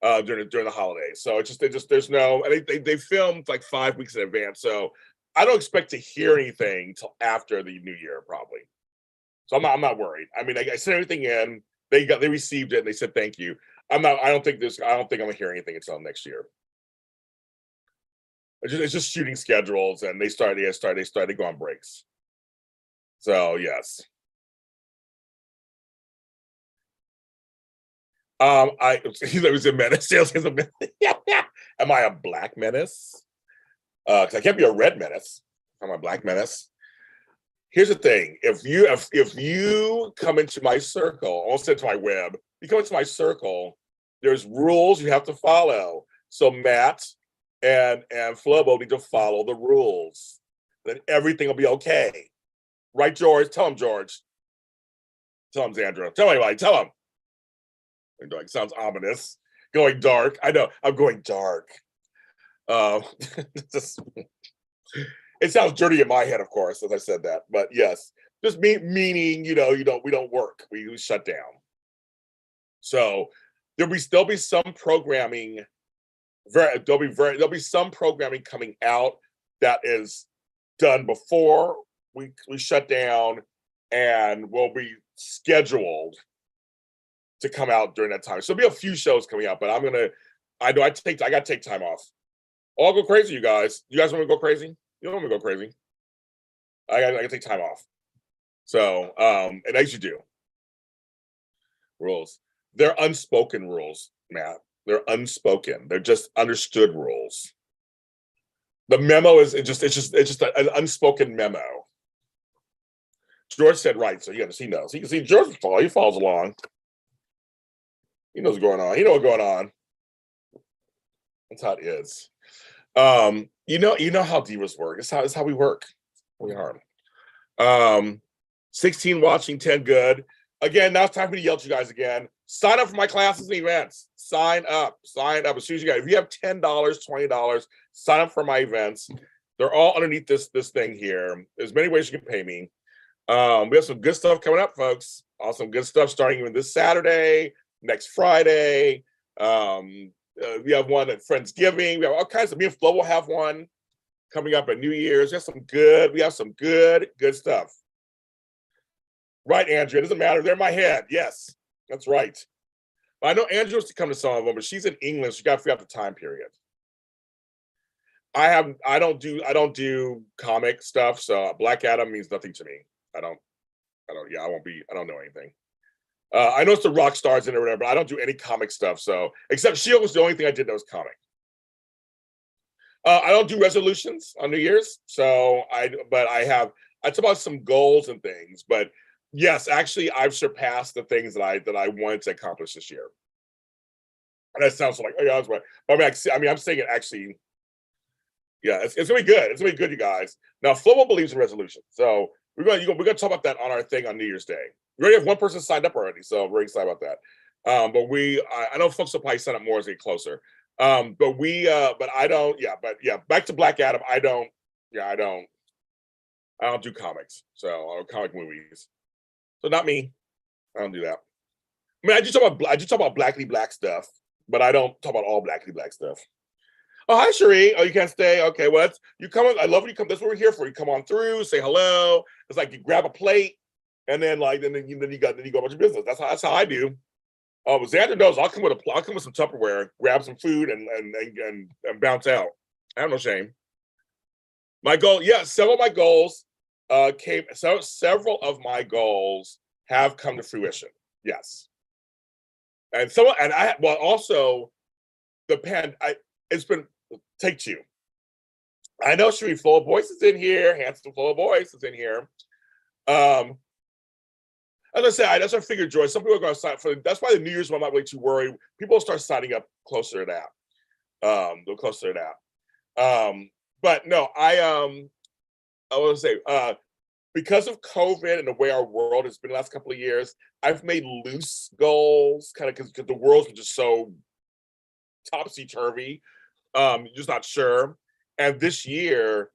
Speaker 1: During the holidays. So there's no, they filmed like 5 weeks in advance. So I don't expect to hear anything till after the new year, probably. So I'm not worried. I mean, I sent everything in, they received it and they said thank you. I don't think I'm gonna hear anything until next year. It's just shooting schedules and they go on breaks. So yes. It was a menace. Am I a black menace? Because I can't be a red menace. I'm a black menace. Here's the thing: if you come into my circle, I almost said to my web, you come into my circle, there's rules you have to follow. So Matt and Flobo need to follow the rules. Then everything will be okay. Right, George? Tell him, George. Tell him, Zandra. Tell anybody. Tell him. Like, sounds ominous. Going dark. I know. I'm going dark. It sounds dirty in my head, of course, as I said that. But yes, just meaning, we don't work. We shut down. So there'll be some programming There'll be some programming coming out that is done before we shut down and will be scheduled to come out during that time. So there'll be a few shows coming out, but I gotta take time off. I'll go crazy, you guys. You guys want me to go crazy? You don't want me to go crazy. I gotta take time off. So, and as you do. Rules. They're unspoken rules, Matt. They're unspoken. They're just understood rules. The memo is it's just an unspoken memo. George said right, so yes, he knows. He can see George fall. He follows along. He knows what's going on. He knows what's going on. That's how it is. You know how divas work. It's how we work. We are. 16 watching, 10 good. Again, now it's time for me to yell at you guys again. Sign up for my classes and events. Sign up as soon as you guys. If you have $10, $20, sign up for my events. They're all underneath this thing here. There's many ways you can pay me. We have some good stuff coming up, folks. Awesome good stuff starting even this Saturday, next Friday. We have one at Friendsgiving. We have all kinds of. Me and Flobo will have one coming up at New Year's. We have some good stuff. Right, Andrea. It doesn't matter. They're in my head. Yes, that's right. I know Andrea wants to come to some of them, but she's in England. So you got to figure out the time period. I don't do comic stuff. So Black Adam means nothing to me. I don't know anything. I know it's the rock stars in it or whatever, but I don't do any comic stuff. So except Shield was the only thing I did that was comic. I don't do resolutions on New Year's. So I talk about some goals and things, but yes, actually I've surpassed the things that I wanted to accomplish this year. And that sounds like, oh yeah, that's right. But I'm saying it actually, yeah, it's gonna be good. It's gonna be good, you guys. Now Flobo believes in resolutions. So we're gonna talk about that on our thing on New Year's Day. We already have one person signed up already, so we're excited about that. But I know folks will probably sign up more as they get closer. But I don't. Back to Black Adam. I don't do comics, or comic movies. So not me. I don't do that. I mean, I just talk about Blackly Black stuff, but I don't talk about all Blackly Black stuff. Oh, hi, Cherie. Oh, you can't stay? Okay, well, you come. I love when you come. That's what we're here for. You come on through, say hello. It's like you grab a plate, and then you go about your business. That's how I do. But Xander knows I'll come with some Tupperware, grab some food, and bounce out. I have no shame. My goal, yeah, several of my goals several of my goals have come to fruition. Yes, it's been take two. I know Cherie Flobo Boyce is in here. Handsome Flobo Boyce is in here. As I said, that's our figure, Joy. Some people are going to sign for. That's why the New Year's one I'm not really too worried. People will start signing up closer to that. They're closer to that. But no, I want to say because of COVID and the way our world has been the last couple of years, I've made loose goals, kind of because the world's been just so topsy-turvy. Just not sure. And this year,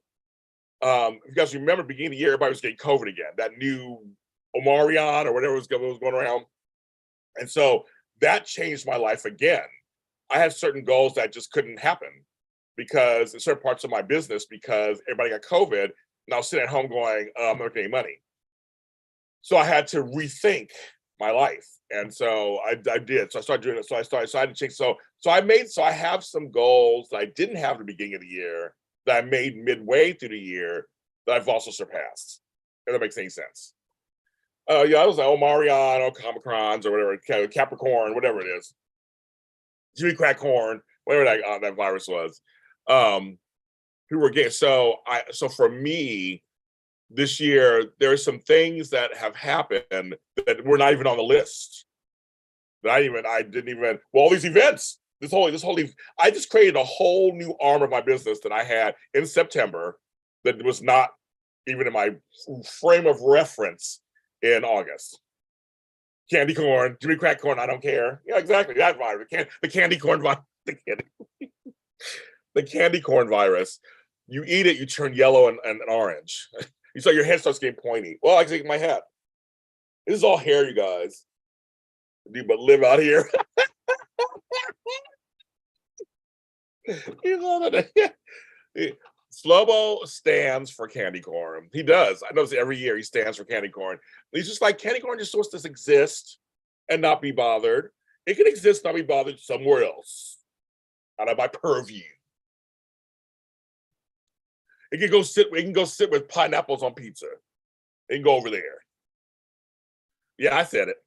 Speaker 1: if you guys remember, beginning of the year, everybody was getting COVID again. That new Omarion or whatever was going around. And so that changed my life again. I had certain goals that just couldn't happen because in certain parts of my business, because everybody got COVID, and I was sitting at home going, I'm not getting money. So I had to rethink my life. And so I did. So I started doing it. So I decided to change. So I have some goals that I didn't have at the beginning of the year that I made midway through the year that I've also surpassed. If that makes any sense. I was like Omarion or Comicrons or whatever, Capricorn, whatever it is. Jimmy Crackhorn, whatever that virus was. Who were getting so for me this year, there are some things that have happened that were not even on the list. I didn't even all these events. I just created a whole new arm of my business that I had in September that was not even in my frame of reference in August. Candy corn, Jimmy Crack corn, I don't care. Yeah, exactly. That virus. The candy corn virus. The candy corn virus. You eat it, you turn yellow and orange. You saw your head starts getting pointy. Well, I can take my head. This is all hair, you guys. Do but live out here. You know that Flobo stands for candy corn. He does. I notice every year he stands for candy corn. He's just like candy corn just supposed to exist and not be bothered. It can exist, not be bothered somewhere else, out of my purview. It can go sit. It can go sit with pineapples on pizza. It can go over there. Yeah, I said it.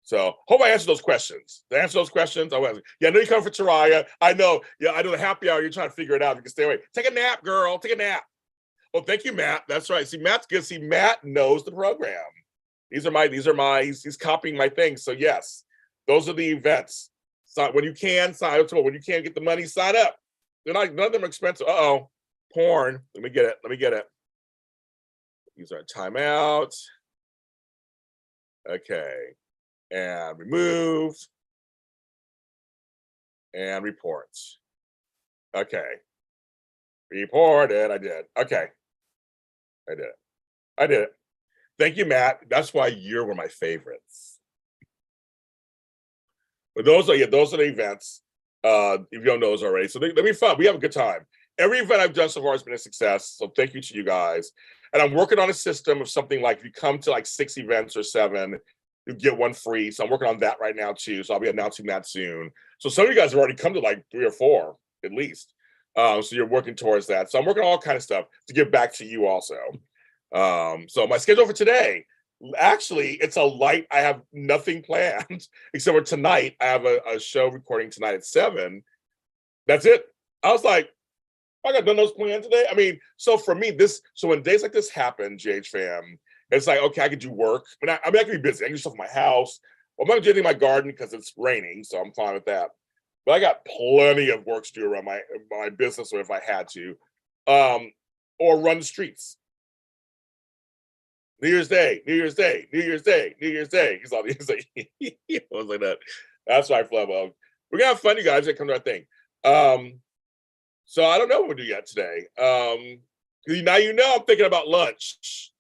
Speaker 1: So hope I answered those questions. To answer those questions, yeah, I know you come for Teriah. I know. Yeah, I know the happy hour. You're trying to figure it out. You can stay away. Take a nap, girl. Take a nap. Oh, thank you, Matt. That's right. See, Matt's good. See, Matt knows the program. He's copying my things. So yes, those are the events. So when you can sign up to it, when you can't get the money, sign up. None of them are expensive. Uh-oh. Porn. Let me get it. Use our timeout. Okay. And removed. And reports. Okay. Reported. I did. Okay. I did it. Thank you, Matt. That's why you're one of my favorites. But those are the events. If you don't know those already. So they'll be fun. We have a good time. Every event I've done so far has been a success. So thank you to you guys. And I'm working on a system of something like if you come to like 6 events or 7, you get 1 free. So I'm working on that right now too. So I'll be announcing that soon. So some of you guys have already come to like 3 or 4 at least. So you're working towards that. So I'm working on all kind of stuff to give back to you also. So my schedule for today, actually, it's a light. I have nothing planned except for tonight. I have a show recording tonight at 7. That's it. I was like, I got done those plans today. I mean, so for me, so when days like this happen, JH fam, it's like, okay, I could do work. I can be busy. I can do stuff in my house. Well, I'm not doing anything in my garden because it's raining, so I'm fine with that. But I got plenty of work to do around my business, or if I had to, or run the streets. New Year's Day. He's all these like, I was like that. That's right, Flobo. We're gonna have fun, you guys. That come to our thing. So I don't know what we'll do yet today. Now I'm thinking about lunch.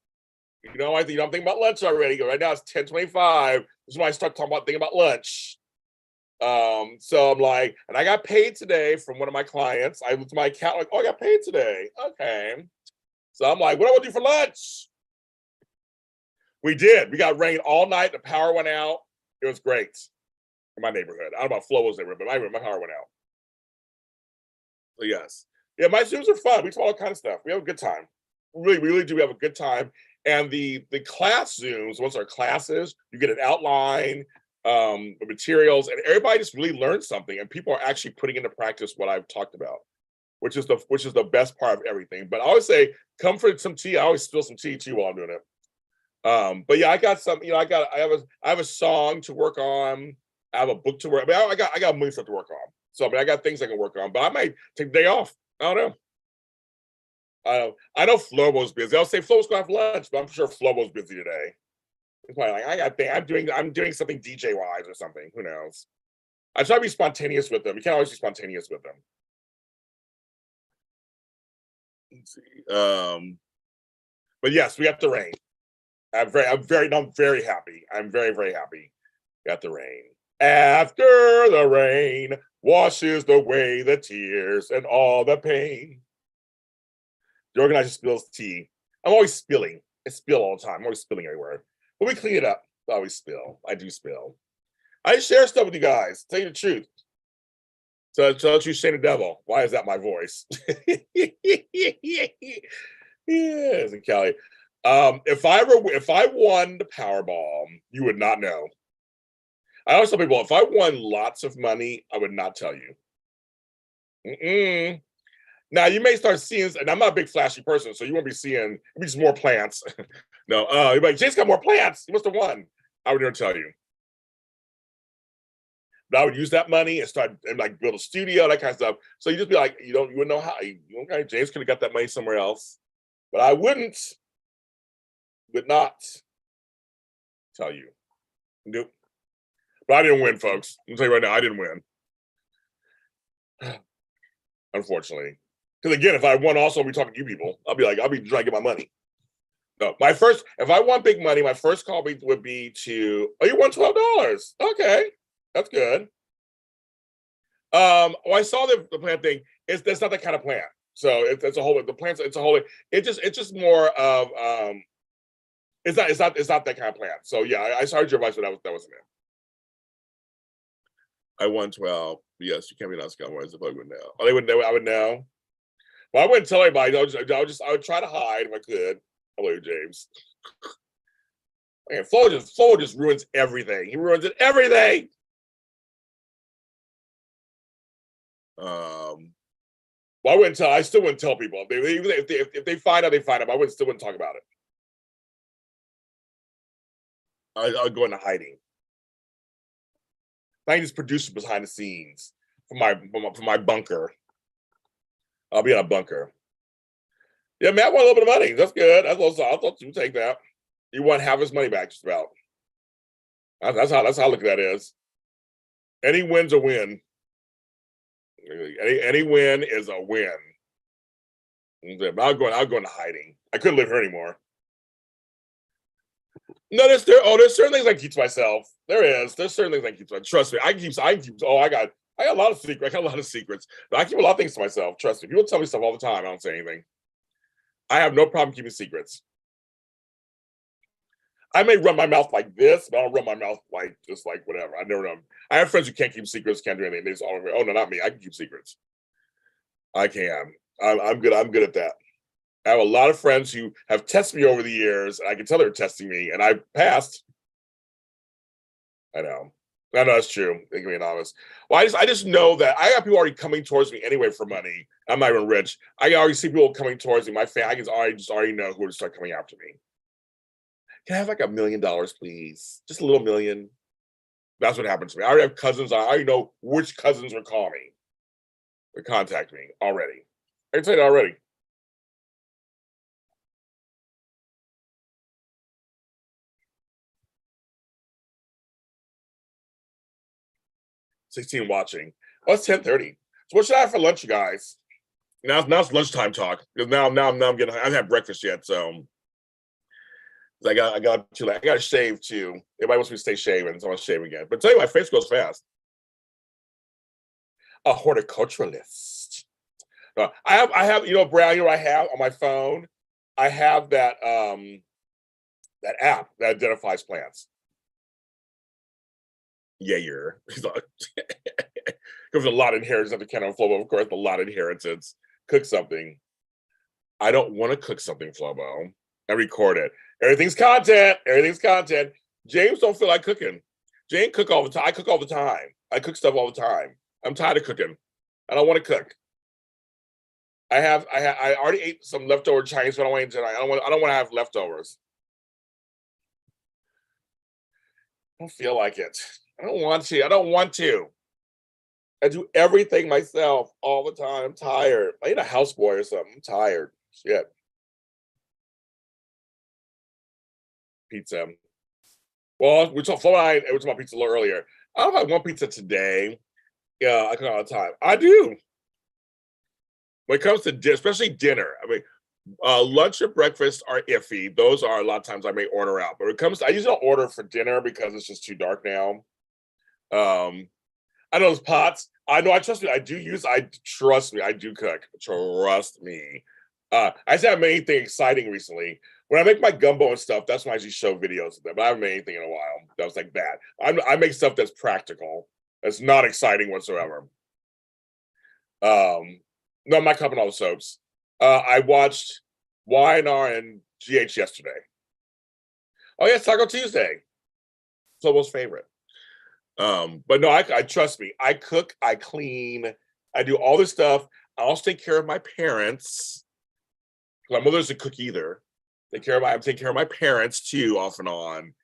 Speaker 1: I'm thinking about lunch already. Right now it's 10:25. This is when I start thinking about lunch. So I'm like, and I got paid today from one of my clients. I looked at my account like, oh, I got paid today. Okay. So I'm like, what do I want to do for lunch? We did. We got rain all night. The power went out. It was great in my neighborhood. I don't know about Flobo's neighborhood, but my power went out. So yes. Yeah, my Zooms are fun. We talk all kind of stuff. We have a good time. We really do have a good time. And the class Zooms, once our classes, you get an outline, the materials, and everybody just really learns something. And people are actually putting into practice what I've talked about, which is the best part of everything. But I always say, come for some tea. I always spill some tea too while I'm doing it. But yeah, I got some. I have a song to work on. I have a book to work. I got a million stuff to work on. So I got things I can work on. But I might take the day off. I don't know. I know Flobo's busy. I'll say Flobo's going to have lunch, but I'm sure Flobo's busy today. It's probably like I'm doing something DJ wise or something. Who knows? I try to be spontaneous with them. You can't always be spontaneous with them. Let's see. But yes, we got the rain. I'm very happy. I'm very happy. Got the rain. After the rain washes away the tears and all the pain. The organizer spills tea. I'm always spilling. I spill all the time. I'm always spilling everywhere. But we clean it up. I always spill. I do spill. I share stuff with you guys. Tell you the truth. So don't you shame the devil. Why is that my voice? Yes, and Kelly. If I won the Powerball, you would not know. I always tell people, if I won lots of money, I would not tell you. Now you may start seeing, and I'm not a big flashy person, so you won't be seeing just more plants. No, you're like, Jay's got more plants. He must have won. I would never tell you. But I would use that money and start and like build a studio, that kind of stuff. So you just be like, you wouldn't know how. Okay, James could have got that money somewhere else, but I would not tell you. Nope. But I didn't win, folks. I'm tell you right now, I didn't win. Unfortunately. Because again, if I won also, I'll be talking to you people. I'll be trying to get my money. No, if I won big money, my first call would be to, oh, you won $12. Okay. That's good. Well, I saw the plant thing. That's not that kind of plant. So it's a whole. The plants. It's a whole. It's just more of. It's not that kind of plant. So yeah, I heard your advice, but that wasn't it. I won 12. Yes, you can't be not Scotland. I would know. Oh, they would know. I would know. Well, I wouldn't tell anybody. I would try to hide if I could. Hello, James. Man, Flobo just ruins everything. He ruins it everything. Well, I wouldn't tell. I still wouldn't tell people. If they find out, they find out. I still wouldn't talk about it. I'll go into hiding. I just producer behind the scenes for my bunker. I'll be in a bunker. Yeah, Matt won a little bit of money. That's good. I thought you would take that. He won half his money back, just about. That's how I look at that is. Any win's a win. Any win is a win. I'll go into hiding. I couldn't live here anymore. No, there's certain things I keep to myself. There's certain things I keep to myself. Trust me, I keep. Oh, I got a lot of secrets. I got a lot of secrets, but I keep a lot of things to myself. Trust me. People tell me stuff all the time. I don't say anything. I have no problem keeping secrets. I may run my mouth like this, but I don't run my mouth like just like whatever. I never know. I have friends who can't keep secrets, can't do anything. They just all oh no, not me. I can keep secrets. I can. I'm good. I'm good at that. I have a lot of friends who have tested me over the years, and I can tell they're testing me, and I passed. I know that's true. They can be anonymous. Well, I just know that I have people already coming towards me anyway for money. I'm not even rich. I can already see people coming towards me. My family, I can already know who would start coming after me. Can I have like $1 million, please? Just a little million. That's what happens to me. I already have cousins. I already know which cousins will call me or contact me already. I can tell you that already. $16 watching. Oh, it's 10:30. So what should I have for lunch, you guys? Now it's lunchtime talk. Because now I'm getting. I haven't had breakfast yet, so I got to shave too. Everybody wants me to stay shaving, so I'm gonna shave again. But tell you, my face goes fast. A horticulturalist. I have Brown. I have on my phone. I have that that app that identifies plants. Yeah, you're. There's a lot of inheritance at the Ken on Flobo, of course. A lot of inheritance. Cook something. I don't want to cook something, Flobo. I record it. Everything's content. Everything's content. James don't feel like cooking. Jane cook all the time. I cook all the time. I cook stuff all the time. I'm tired of cooking. I don't want to cook. I already ate some leftover Chinese food. I don't want to have leftovers. I don't feel like it. I don't want to. I do everything myself all the time. I'm tired. I need a houseboy or something. I'm tired. Shit. Pizza. Well, we talked about pizza a little earlier. I don't know if I want pizza today. Yeah, I cook all the time. I do. When it comes to especially dinner, I mean, lunch and breakfast are iffy. Those are a lot of times I may order out. But when it comes to, I usually don't order for dinner because it's just too dark now. I know those pots. I know. I trust me. I trust me. I do cook. Trust me. I just haven't made anything exciting recently. When I make my gumbo and stuff, that's when I usually show videos of them. But I haven't made anything in a while that was like that. I make stuff that's practical. That's not exciting whatsoever. No, I'm not covering all the soaps. I watched Y&R and GH yesterday. Oh yeah, it's Taco Tuesday. Flobo's favorite. But no, I trust me. I cook, I clean, I do all this stuff. I also take care of my parents. My mother doesn't cook either. I'm taking care of my parents too, off and on,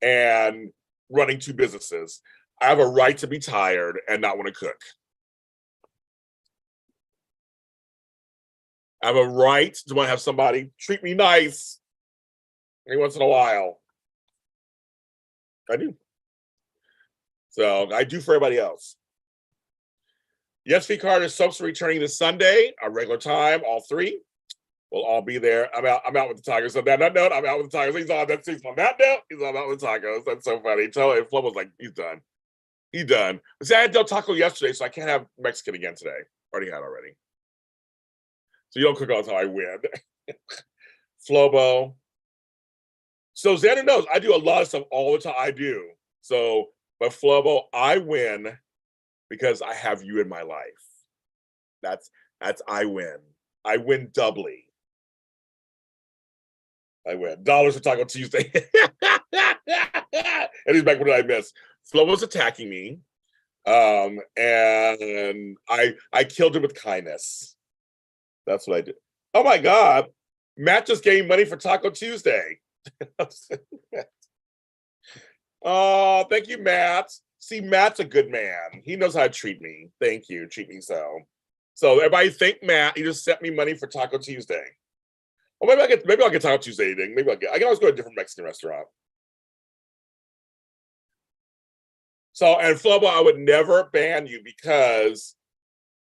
Speaker 1: and running 2 businesses. I have a right to be tired and not want to cook. I have a right to want to have somebody treat me nice every once in a while. I do. So I do for everybody else. Yes, V Carter soaps are returning this Sunday, our regular time, all 3. We'll all be there. I'm out with the Tigers. So on that note, I'm out with the Tigers. On that note, he's out with the Tigers. That's so funny. Flobo's like, he's done. He done. See, I had Del Taco yesterday, so I can't have Mexican again today. Already had already. So you don't cook all the time, I win. Flobo. So Xander knows I do a lot of stuff all the time. I do. So, but Flobo, I win because I have you in my life. That's I win. I win doubly. I win. Dollars for Taco Tuesday. And he's back. What did I miss? Flobo's attacking me. And I killed him with kindness. That's what I did. Oh my God. Matt just gave me money for Taco Tuesday. Oh, thank you, Matt. See, Matt's a good man. He knows how to treat me. Thank you. Treat me so. So everybody thank Matt. He just sent me money for Taco Tuesday. Or maybe I'll get Taco Tuesday eating. Maybe I can always go to a different Mexican restaurant. So, and Flobo, I would never ban you because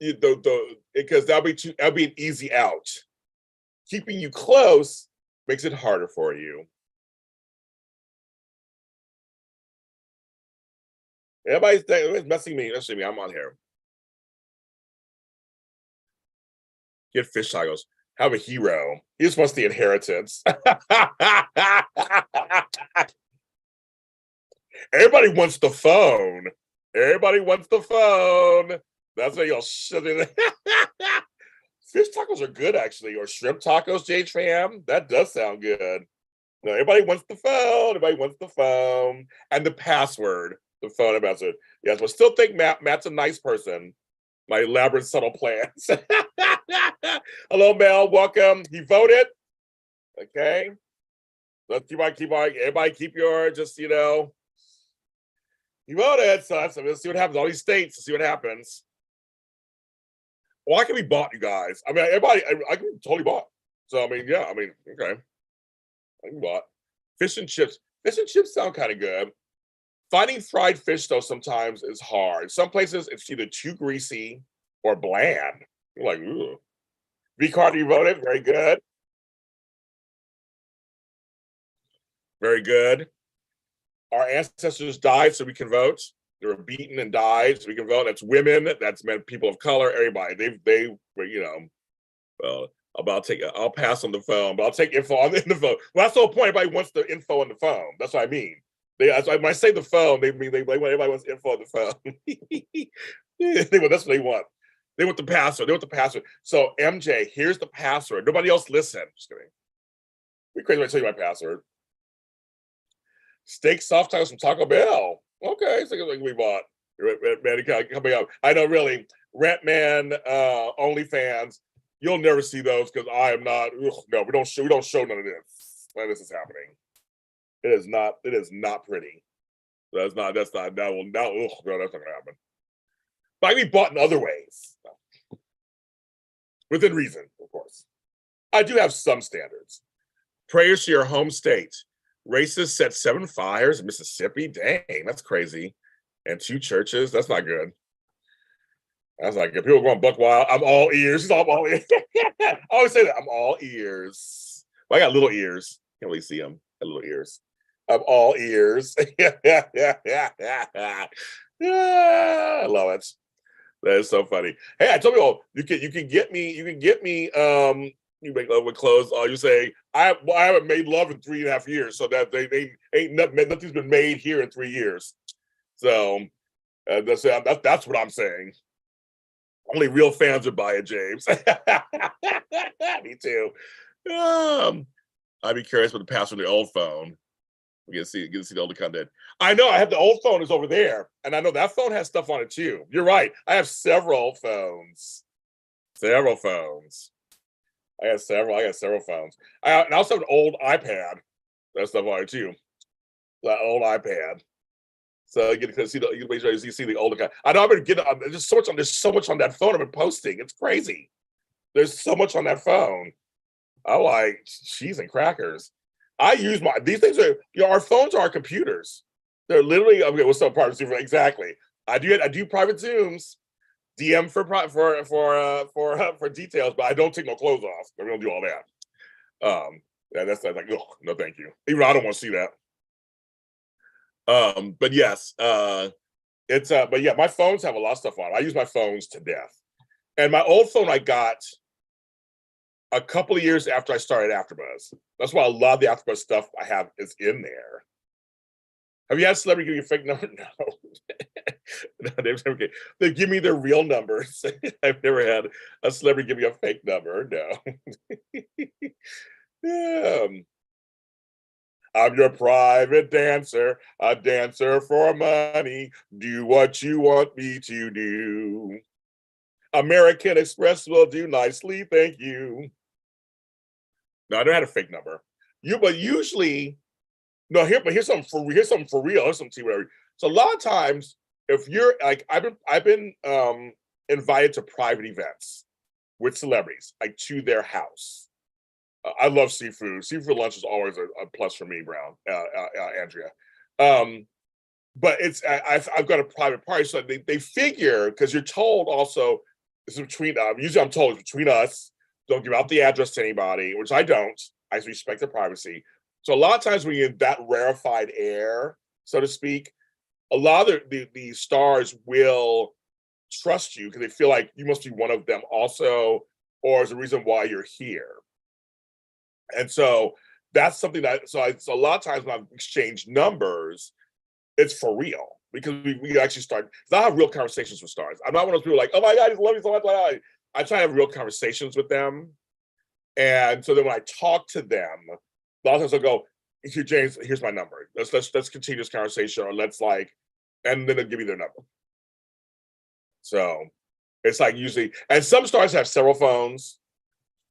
Speaker 1: because that'll be an easy out. Keeping you close makes it harder for you. Everybody's messing me. Messing me. I'm on here. Get fish tacos. Have a hero. He just wants the inheritance. Everybody wants the phone. Everybody wants the phone. That's why y'all shit in it. Fish tacos are good, actually, or shrimp tacos, JH fam. That does sound good. No, everybody wants the phone. Everybody wants the phone and the password. The phone and password. Yes, but still think Matt's a nice person. My elaborate, subtle plans. Hello, Mel. Welcome. He voted. Okay. Let's keep on. Everybody keep your, just, you know. He voted, so let's see what happens. All these states, let's see what happens. Well, I can be bought, you guys. I mean, everybody, I can be totally bought. So, I mean, yeah, I mean, okay. I can be bought. Fish and chips. Fish and chips sound kind of good. Finding fried fish, though, sometimes is hard. Some places, it's either too greasy or bland. You're like, ooh. V. Carter, you voted. Very good. Very good. Our ancestors died so we can vote. They were beaten and died so we can vote. That's women. That's men, people of color. Everybody. They were, you know. Well, I'll pass on the phone, but I'll take info on the phone. Well, that's the whole point. Everybody wants the info on the phone. That's what I mean. When I say the phone, they mean everybody wants info on the phone. That's what they want. They want the password. They want the password. So MJ, here's the password. Nobody else listen. Just kidding. Be crazy when I tell you my password. Steak soft tacos from Taco Bell. Okay, so like we bought. Man, coming up. I know, really. Rent Man, OnlyFans. You'll never see those because I am not. No, we don't show none of this. None of this is happening. It is not. It is not pretty. That's not. That will not. No, that's not gonna happen. But I can be bought in other ways, within reason, of course. I do have some standards. Prayers to your home state. Racists set 7 fires in Mississippi. Dang, that's crazy. And 2 churches. That's not good. That's not good. People going buck wild. I'm all ears. I'm all ears. I always say that. I'm all ears. Well, I got little ears. Can't really see them. I got little ears. I'm all ears. I love it. That is so funny. Hey, I told you all, you can get me, you make love with clothes. You say, I haven't made love in 3.5 years, so that they ain't nothing's been made here in 3 years. So that's what I'm saying. Only real fans would buy it, James. Me too. I'd be curious what the password of the old phone. We get to see the older content. I know I have the old phone is over there, and I know that phone has stuff on it too. You're right. I have several phones. Several phones. I got several phones. I also have an old iPad. That stuff on it too. That old iPad. So you get to see the older guy. I know I've been getting there's so much on that phone I've been posting. It's crazy. There's so much on that phone. I'm like, cheese and crackers. I use these things are, our phones are our computers. They're literally, okay, what's up, private Zoom? Exactly. I do private Zooms, DM for details, but I don't take no clothes off. I don't do all that. Yeah, that's like, oh, no, thank you. Even I don't want to see that. But yes, It's but yeah, my phones have a lot of stuff on. I use my phones to death. And my old phone I got a couple of years after I started AfterBuzz. That's why a lot of the AfterBuzz stuff I have is in there. Have you had a celebrity give you a fake number? No. No, they give me their real numbers. I've never had a celebrity give me a fake number. No. I'm your private dancer, a dancer for money. Do what you want me to do. American Express will do nicely, thank you. No, I never had a fake number. But usually, no. Here's something for real. Here's something whatever. So a lot of times, if you're like, I've been invited to private events with celebrities, like to their house. I love seafood. Seafood lunch is always a plus for me, Andrea. But I've got a private party, so they figure, because you're told also this is between usually I'm told it's between us. Don't give out the address to anybody, which I don't. I respect their privacy. So a lot of times when you're in that rarefied air, so to speak, a lot of the stars will trust you because they feel like you must be one of them also, or is the reason why you're here. And so that's something that, so a lot of times when I've exchanged numbers, it's for real, because we actually start, I have real conversations with stars. I'm not one of those people like, oh my God, I just love you so much. I try to have real conversations with them. And so then when I talk to them, a lot of times I'll go, here, James, here's my number. Let's continue this conversation, or let's like, and then they'll give you their number. So it's like usually, and some stars have several phones.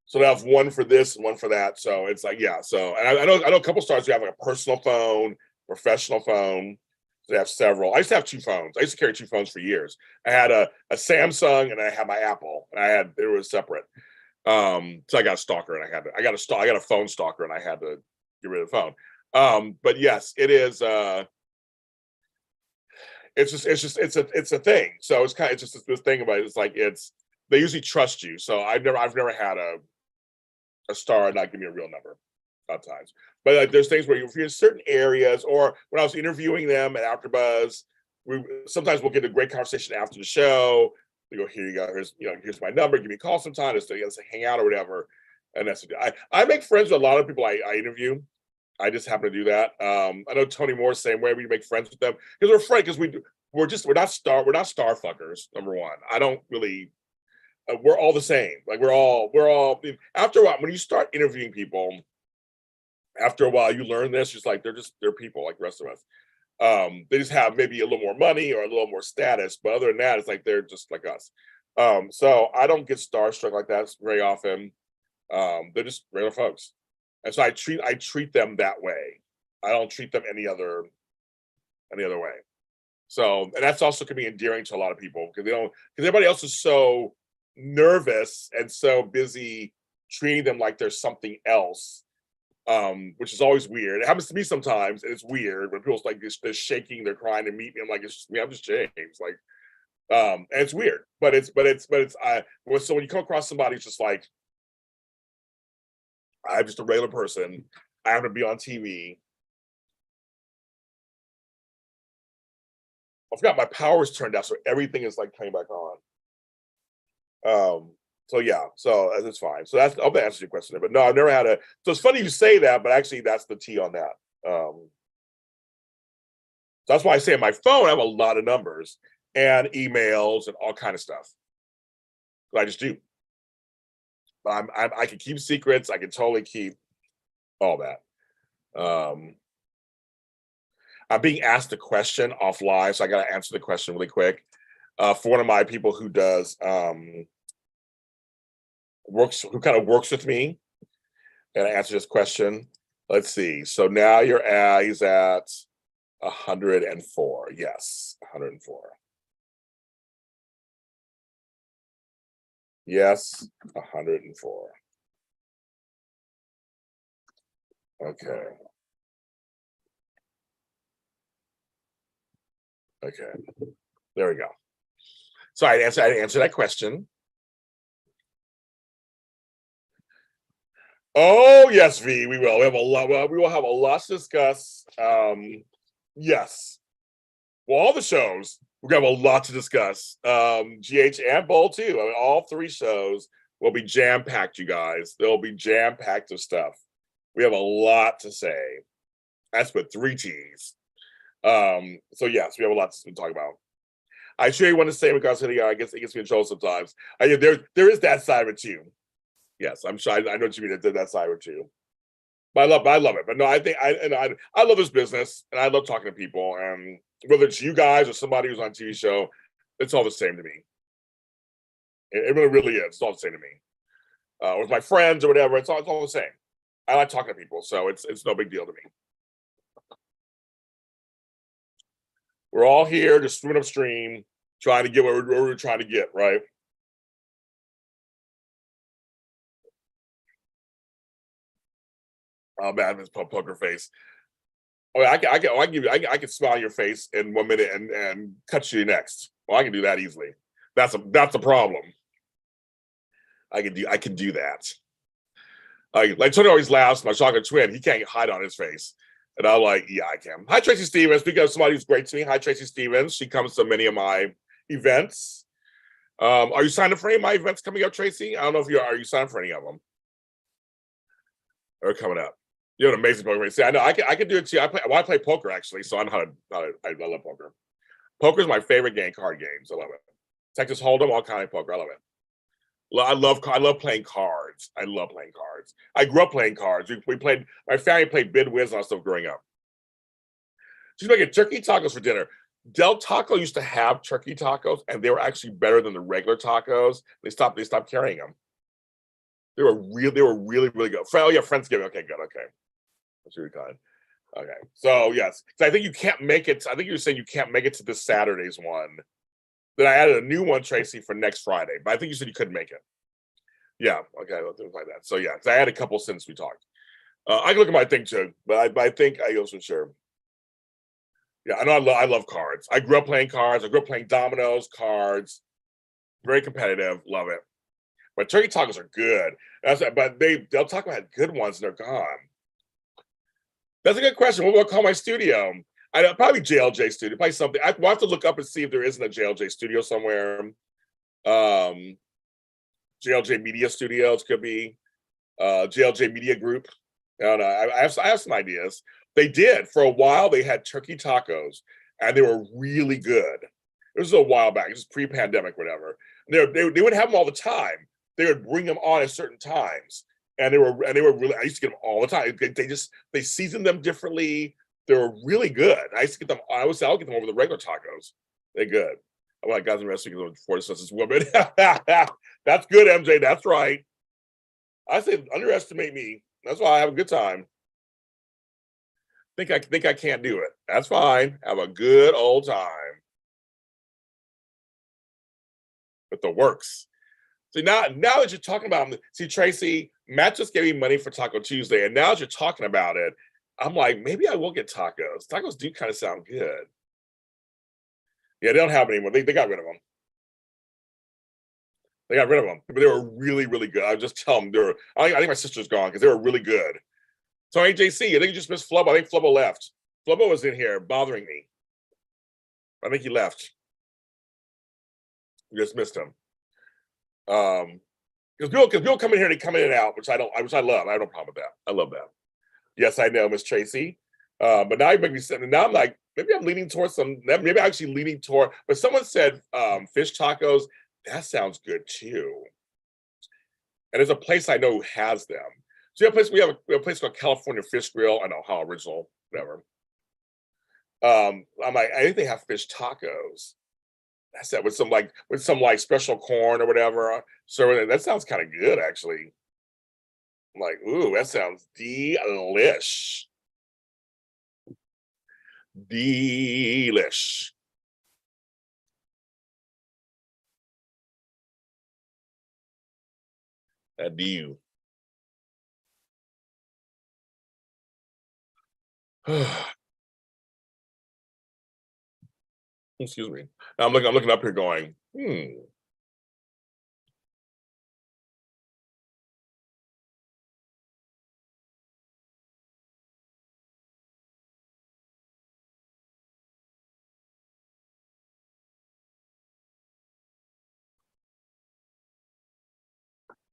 Speaker 1: So they have one for this and one for that. So it's like, yeah. So, and I know a couple stars who have like a personal phone, professional phone. So they have several. I used to have two phones. I used to carry two phones for years. I had a Samsung and I had my Apple. And they were separate. So I got a stalker and I got a phone stalker and I had to get rid of the phone. But yes, it is. It's a thing. So it's just this thing about it. It's like they usually trust you. So I've never had a star not give me a real number sometimes. But like, there's things where if you're in certain areas, or when I was interviewing them at AfterBuzz, sometimes we'll get a great conversation after the show. They go, here you go, here's my number, give me a call sometime, let's hang out or whatever. And that's I make friends with a lot of people I interview. I just happen to do that. I know Tony Moore's the same way. We make friends with them because we're friends, because we're not star fuckers, number one. I don't really. We're all the same. Like we're all. After a while, when you start interviewing people, after a while, you learn this. Just like they're people like the rest of us. They just have maybe a little more money or a little more status, but other than that, it's like they're just like us. So I don't get starstruck like that very often. They're just regular folks, and so I treat them that way. I don't treat them any other way. So, and that's also can be endearing to a lot of people because everybody else is so nervous and so busy treating them like there's something else, which is always weird. It happens to me sometimes, and it's weird when people's like they're shaking, they're crying to meet me. I'm like, it's just me, I'm just James. Like, and it's weird, but it's so when you come across somebody who's just like, I'm just a regular person, I happen to be on TV. I forgot my power's turned out, so everything is like coming back on. So yeah, so it's fine. So that's, I'll answer your question there, but no, I've never had so it's funny you say that, but actually that's the T on that. That's why I say on my phone, I have a lot of numbers and emails and all kind of stuff. I just do. But I can keep secrets. I can totally keep all that. I'm being asked a question off live, so I got to answer the question really quick. For one of my people who does who kind of works with me, and I answer this question. Let's see. So now he's at 104. Yes, 104. Yes, 104. Okay. Okay. There we go. So I answered that question. Oh yes, V. We will. We have a lot. Well, we will have a lot to discuss. Yes. Well, all the shows. We're gonna have a lot to discuss. GH and Bowl too. I mean, all three shows will be jam-packed, you guys. They'll be jam-packed of stuff. We have a lot to say. That's with 3 T's. So yes, we have a lot to talk about. I sure you want to say because I guess it gets me in trouble sometimes. There is that side of it too. Yes, I'm sure. I know what you mean. That side of it too. But I love it. But no, I think I love this business and I love talking to people. And whether it's you guys or somebody who's on a TV show, it's all the same to me. It really is. It's all the same to me. With my friends or whatever, it's all the same. I like talking to people, so it's no big deal to me. We're all here just swimming upstream, trying to get what we're trying to get, right? Oh man, this poker face. Oh, I can smile your face in 1 minute and cut you next. Well, I can do that easily. That's a problem. I can do that. Like Tony always laughs. My chocolate twin, he can't hide on his face, and I'm like, yeah, I can. Hi, Tracy Stevens. Speaking of somebody who's great to me, hi, Tracy Stevens. She comes to many of my events. Are you signed up for any of my events coming up, Tracy? I don't know if you are. Are you signed up for any of them? Or coming up? You have an amazing poker face. See, I know I can do it too. I play poker actually, so I know how to. I love poker. Poker is my favorite card games. I love it. Texas Hold'em, all kind of poker. I love it. I love playing cards. I love playing cards. I grew up playing cards. We played. My family played Bid Whist and stuff growing up. She's making turkey tacos for dinner. Del Taco used to have turkey tacos, and they were actually better than the regular tacos. They stopped carrying them. They were really good. Oh yeah, Friendsgiving. Okay, good. Okay, that's really kind. Okay, so yes, so I think you can't make it. I think you're saying you can't make it to this Saturday's one. Then I added a new one, Tracy, for next Friday. But I think you said you couldn't make it. Yeah, okay, let's do it like that. So yeah, I had a couple since we talked. I can look at my thing too, but I think I also sure. Yeah, I know I love cards. I grew up playing cards. I grew up playing dominoes, cards. Very competitive. Love it. But turkey tacos are good. But they'll talk about good ones and they're gone. That's a good question. What will I call my studio? I probably JLJ Studio. Probably something. We'll have to look up and see if there isn't a JLJ Studio somewhere. JLJ Media Studios could be. JLJ Media Group. I don't know. I have some ideas. They did for a while. They had turkey tacos, and they were really good. It was a while back. It was pre-pandemic, whatever. They would have them all the time. They would bring them on at certain times, and they were really. I used to get them all the time. They seasoned them differently. They were really good. I used to get them. I'll get them over the regular tacos. They're good. I'm like, guys, I'm wrestling before this is woman. That's good, MJ. That's right. I say underestimate me. That's why I have a good time. Think I can't do it. That's fine. Have a good old time with the works. See now that you're talking about see Tracy, Matt just gave me money for Taco Tuesday, and now that you're talking about it, I'm like maybe I will get tacos. Tacos do kind of sound good. Yeah, they don't have them anymore. They got rid of them. They got rid of them, but they were really good. I just tell them they were. I think my sister's gone because they were really good. So AJC, I think you just missed Flobo. I think Flobo left. Flobo was in here bothering me. I think he left. You just missed him. Because people come in here and come in and out, which I love. I have no problem with that. I love that. Yes, I know, Miss Tracy. But now you make me sit. Now I'm like, maybe I'm leaning towards some. Maybe I'm actually leaning toward. But someone said fish tacos. That sounds good too. And there's a place I know who has them. So we have a place called California Fish Grill. I know how original, whatever. I'm like, I think they have fish tacos. That's that with some special corn or whatever. So that sounds kind of good, actually. I'm like, ooh, that sounds delish. Delish. Adieu. Excuse me. I'm looking up here going,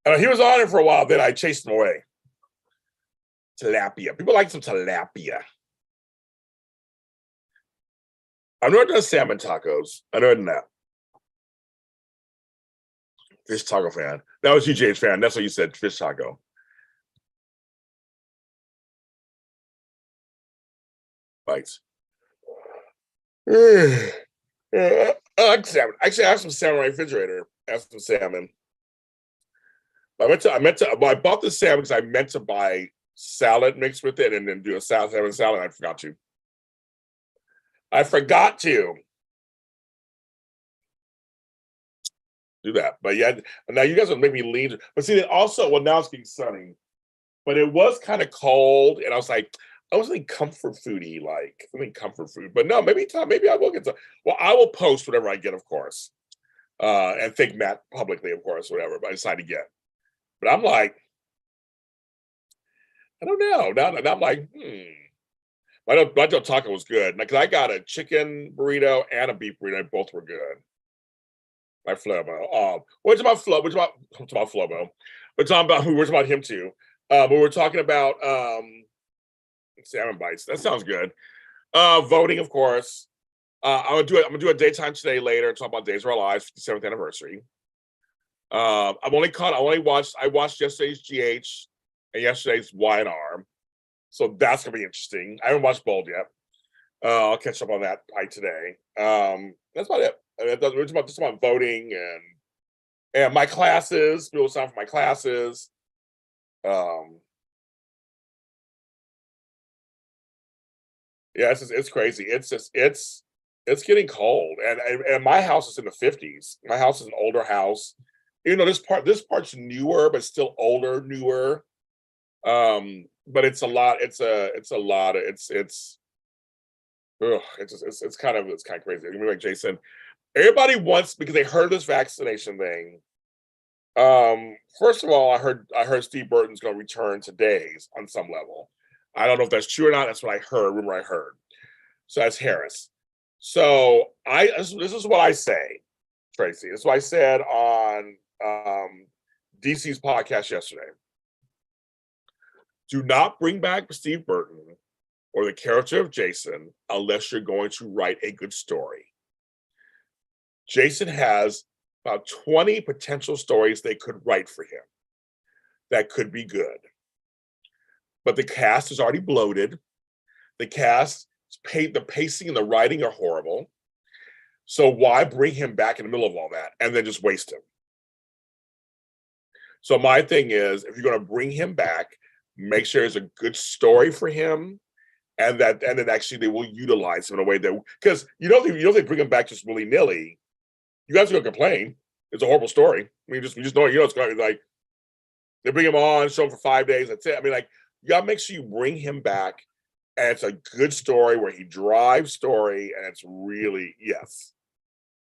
Speaker 1: He was on it for a while, then I chased him away. Tilapia. People like some tilapia. I've never done salmon tacos. I never done that. Fish taco fan. That was UJH fan. That's what you said, fish taco. Bites. I like salmon. Actually, I have some salmon in my refrigerator. I have some salmon. I bought the salmon because I meant to buy salad mixed with it and then do a salmon salad. I forgot to do that. But yeah, now you guys will make me lean. But see, also, well, now it's getting sunny, but it was kind of cold, and I was like, I was thinking comfort foody, like something comfort food. But no, maybe I will get some. Well, I will post whatever I get, of course, and thank Matt publicly, of course, whatever. But I decide to get. But I'm like, I don't know. Now I'm like, My taco was good because I got a chicken burrito and a beef burrito. Both were good. My Flobo. What's about Flobo? We're talking about him too. But we're talking about salmon bites. That sounds good. Voting, of course. I'm gonna do a daytime today later. Talk about Days of Our Lives, 57th anniversary. I watched yesterday's GH and yesterday's Y&R. So that's gonna be interesting. I haven't watched Bold yet. I'll catch up on that by today. That's about it. We're just about voting and my classes. People sign for my classes. Yeah, it's crazy. It's getting cold, and my house is in the 50s. My house is an older house. You know, this part's newer, but still older, newer. But it's a lot. It's kind of crazy. I mean, like Jason, everybody wants, because they heard this vaccination thing. First of all, I heard Steve Burton's going to return to days on some level. I don't know if that's true or not. That's what I heard. Rumor I heard. So that's Harris. So this is what I say, Tracy. This is what I said on DC's podcast yesterday. Do not bring back Steve Burton or the character of Jason unless you're going to write a good story. Jason has about 20 potential stories they could write for him that could be good. But the cast is already bloated. The pacing and the writing are horrible. So why bring him back in the middle of all that and then just waste him? So my thing is, if you're going to bring him back, make sure there's a good story for him, and then actually they will utilize him in a way that, because if they bring him back just willy-nilly, you guys are going to complain. It's a horrible story. I mean, we just know, it's going to be like, they bring him on, show him for 5 days, that's it. I mean, like, you got to make sure you bring him back, and it's a good story where he drives story, and it's really, yes.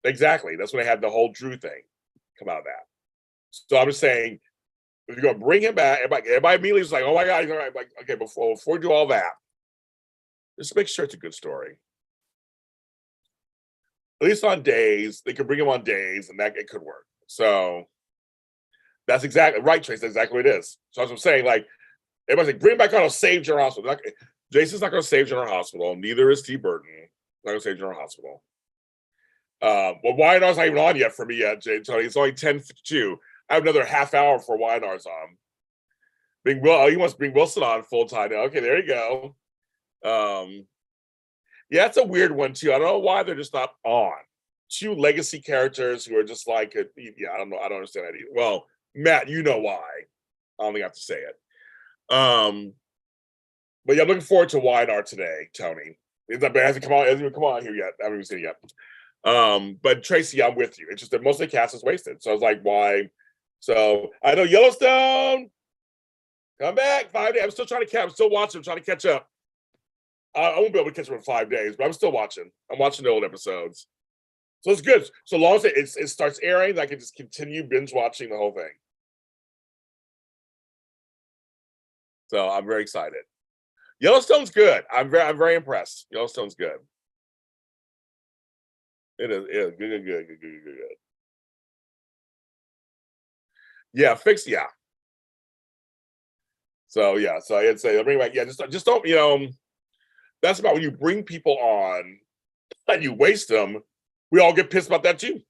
Speaker 1: Exactly. That's when they had the whole Drew thing come out of that. So I'm just saying, if you're going to bring him back, everybody immediately is like, oh my God, he's all right. Like, okay, before we do all that, just make sure it's a good story. At least on days, they could bring him on days, and that it could work. So that's exactly right, Trace. That's exactly what it is. So as I'm saying, like, everybody's like, bring him back on, save General Hospital. Jason's not going to save General Hospital. Neither is Steve Burton. Not going to save General Hospital. Well, Y&R's not even on yet for me yet, Tony. It's only 10:52. I have another half hour before Y&R's on. He wants to bring Wilson on full time now. Okay, there you go. Yeah, it's a weird one too. I don't know why they're just not on. 2 legacy characters who are just like, I don't know. I don't understand that either. Well, Matt, you know why. I don't think I have to say it. But yeah, I'm looking forward to Y&R today, Tony. It hasn't come on here yet. I haven't even seen it yet. But Tracy, I'm with you. It's just that most of the cast is wasted. So I was like, why? So I know Yellowstone, come back 5 days. I'm still watching. I'm trying to catch up. I won't be able to catch up in 5 days, but I'm still watching. I'm watching the old episodes. So it's good. So long as it starts airing, I can just continue binge watching the whole thing. So I'm very excited. Yellowstone's good. I'm very impressed. Yellowstone's good. It is good. Yeah, fix, yeah. So yeah, so I'd say bring back, yeah, just don't, that's about when you bring people on and you waste them, we all get pissed about that too.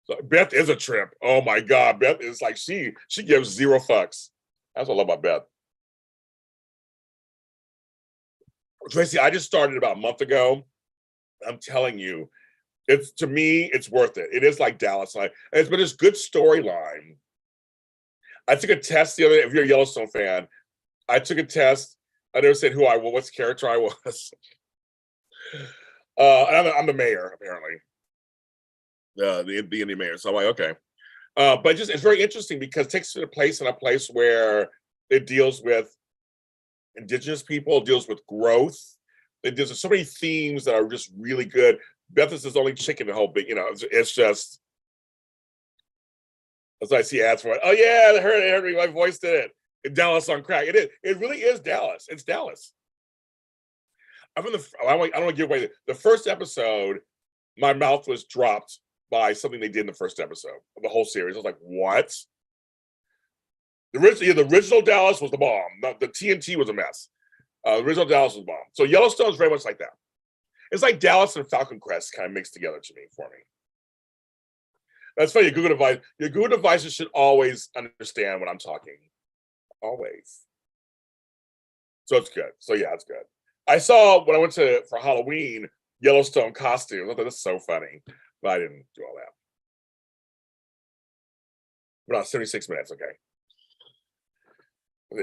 Speaker 1: So Beth is a trip. Oh my God, Beth is like she gives zero fucks. That's what I love about Beth. Tracy, I just started about a month ago. I'm telling you, it's to me, it's worth it. It is like Dallas, and it's been this good storyline. I took a test the other day. If you're a Yellowstone fan, I took a test. I never said who I was, what character I was. And I'm the mayor, apparently. The Indian mayor. So I'm like, okay. But it's very interesting because it takes place in a place where it deals with indigenous people, deals with growth. It deals with so many themes that are just really good. Beth is his only chicken in the whole big, it's just, as I see ads for it. Oh yeah, I heard me, my voice did it. Dallas on crack. It is. It really is Dallas. It's Dallas. I don't want to give away the first episode. My mouth was dropped by something they did in the first episode of the whole series. I was like, what? The original Dallas was the bomb. The TNT was a mess. The original Dallas was a bomb. So Yellowstone is very much like that. It's like Dallas and Falcon Crest kind of mixed together to me for me. That's funny. Your Google devices should always understand when I'm talking. Always. So it's good. So yeah, it's good. I saw when I went for Halloween Yellowstone costumes. I thought this is so funny, but I didn't do all that. But no, 76 minutes. Okay.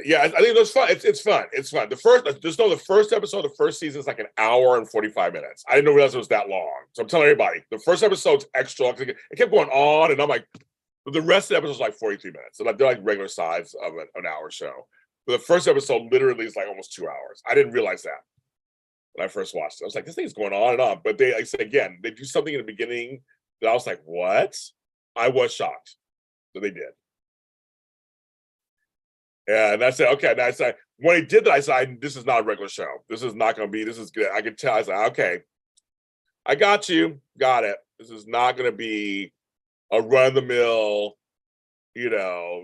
Speaker 1: Yeah, I think it's fun. It's fun. It's fun. The first episode of the first season is like an hour and 45 minutes. I didn't realize it was that long. So I'm telling everybody, the first episode's extra. It kept going on, and I'm like, the rest of the episode is like 43 minutes. So they're like regular size of an hour show. But the first episode literally is like almost 2 hours. I didn't realize that when I first watched it. I was like, this thing's going on and on. But they, like I said again, they do something in the beginning that I was like, what? I was shocked that they did. Yeah, and I said, okay. And I said, when he did that, I said, this is not a regular show. This is not going to be, this is good. I could tell. I said, okay, I got you. Got it. This is not going to be a run-of-the-mill,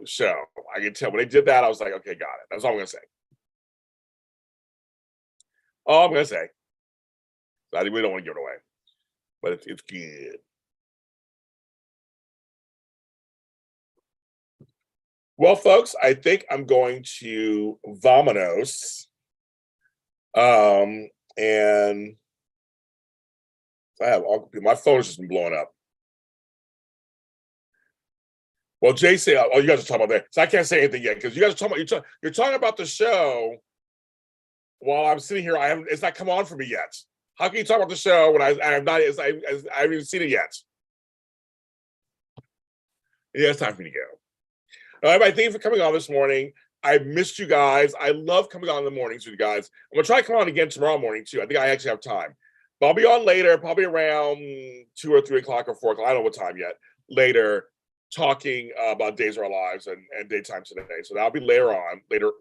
Speaker 1: show. I can tell. When they did that, I was like, okay, got it. That's all I'm going to say. All I'm going to say. I really don't want to give it away, but it's good. Well, folks, I think I'm going to Vominos. And I have my phone has just been blowing up. Well, Jay said, "Oh, you guys are talking about that." So I can't say anything yet because you guys are talking about you're talking about the show while I'm sitting here. It's not come on for me yet. How can you talk about the show when I haven't even seen it yet? Yeah, it's time for me to go. Everybody, thank you for coming on this morning. I missed you guys. I love coming on in the mornings with you guys. I'm gonna try to come on again tomorrow morning too. I think I actually have time. But I'll be on later, probably around 2 or 3 o'clock or 4 o'clock. I don't know what time yet. Later, talking about Days of Our Lives and Daytime Today. So that'll be later on. Later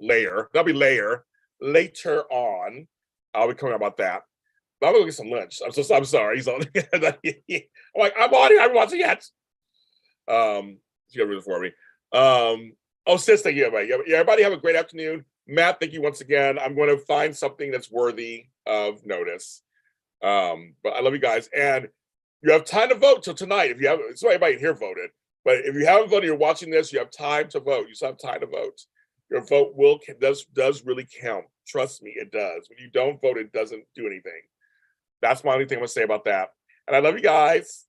Speaker 1: on. I'll be coming about that. But I'm gonna get some lunch. I'm sorry. He's on. I'm like, I'm on here. I haven't watched it yet. You got rid for me. Oh, sis, thank you, everybody. Yeah, everybody have a great afternoon. Matt, thank you once again. I'm going to find something that's worthy of notice. But I love you guys. And you have time to vote till tonight. If you have, it's not anybody here voted, but if you haven't voted, you're watching this, you have time to vote. You still have time to vote. Your vote does really count. Trust me, it does. When you don't vote, it doesn't do anything. That's my only thing I'm going to say about that. And I love you guys.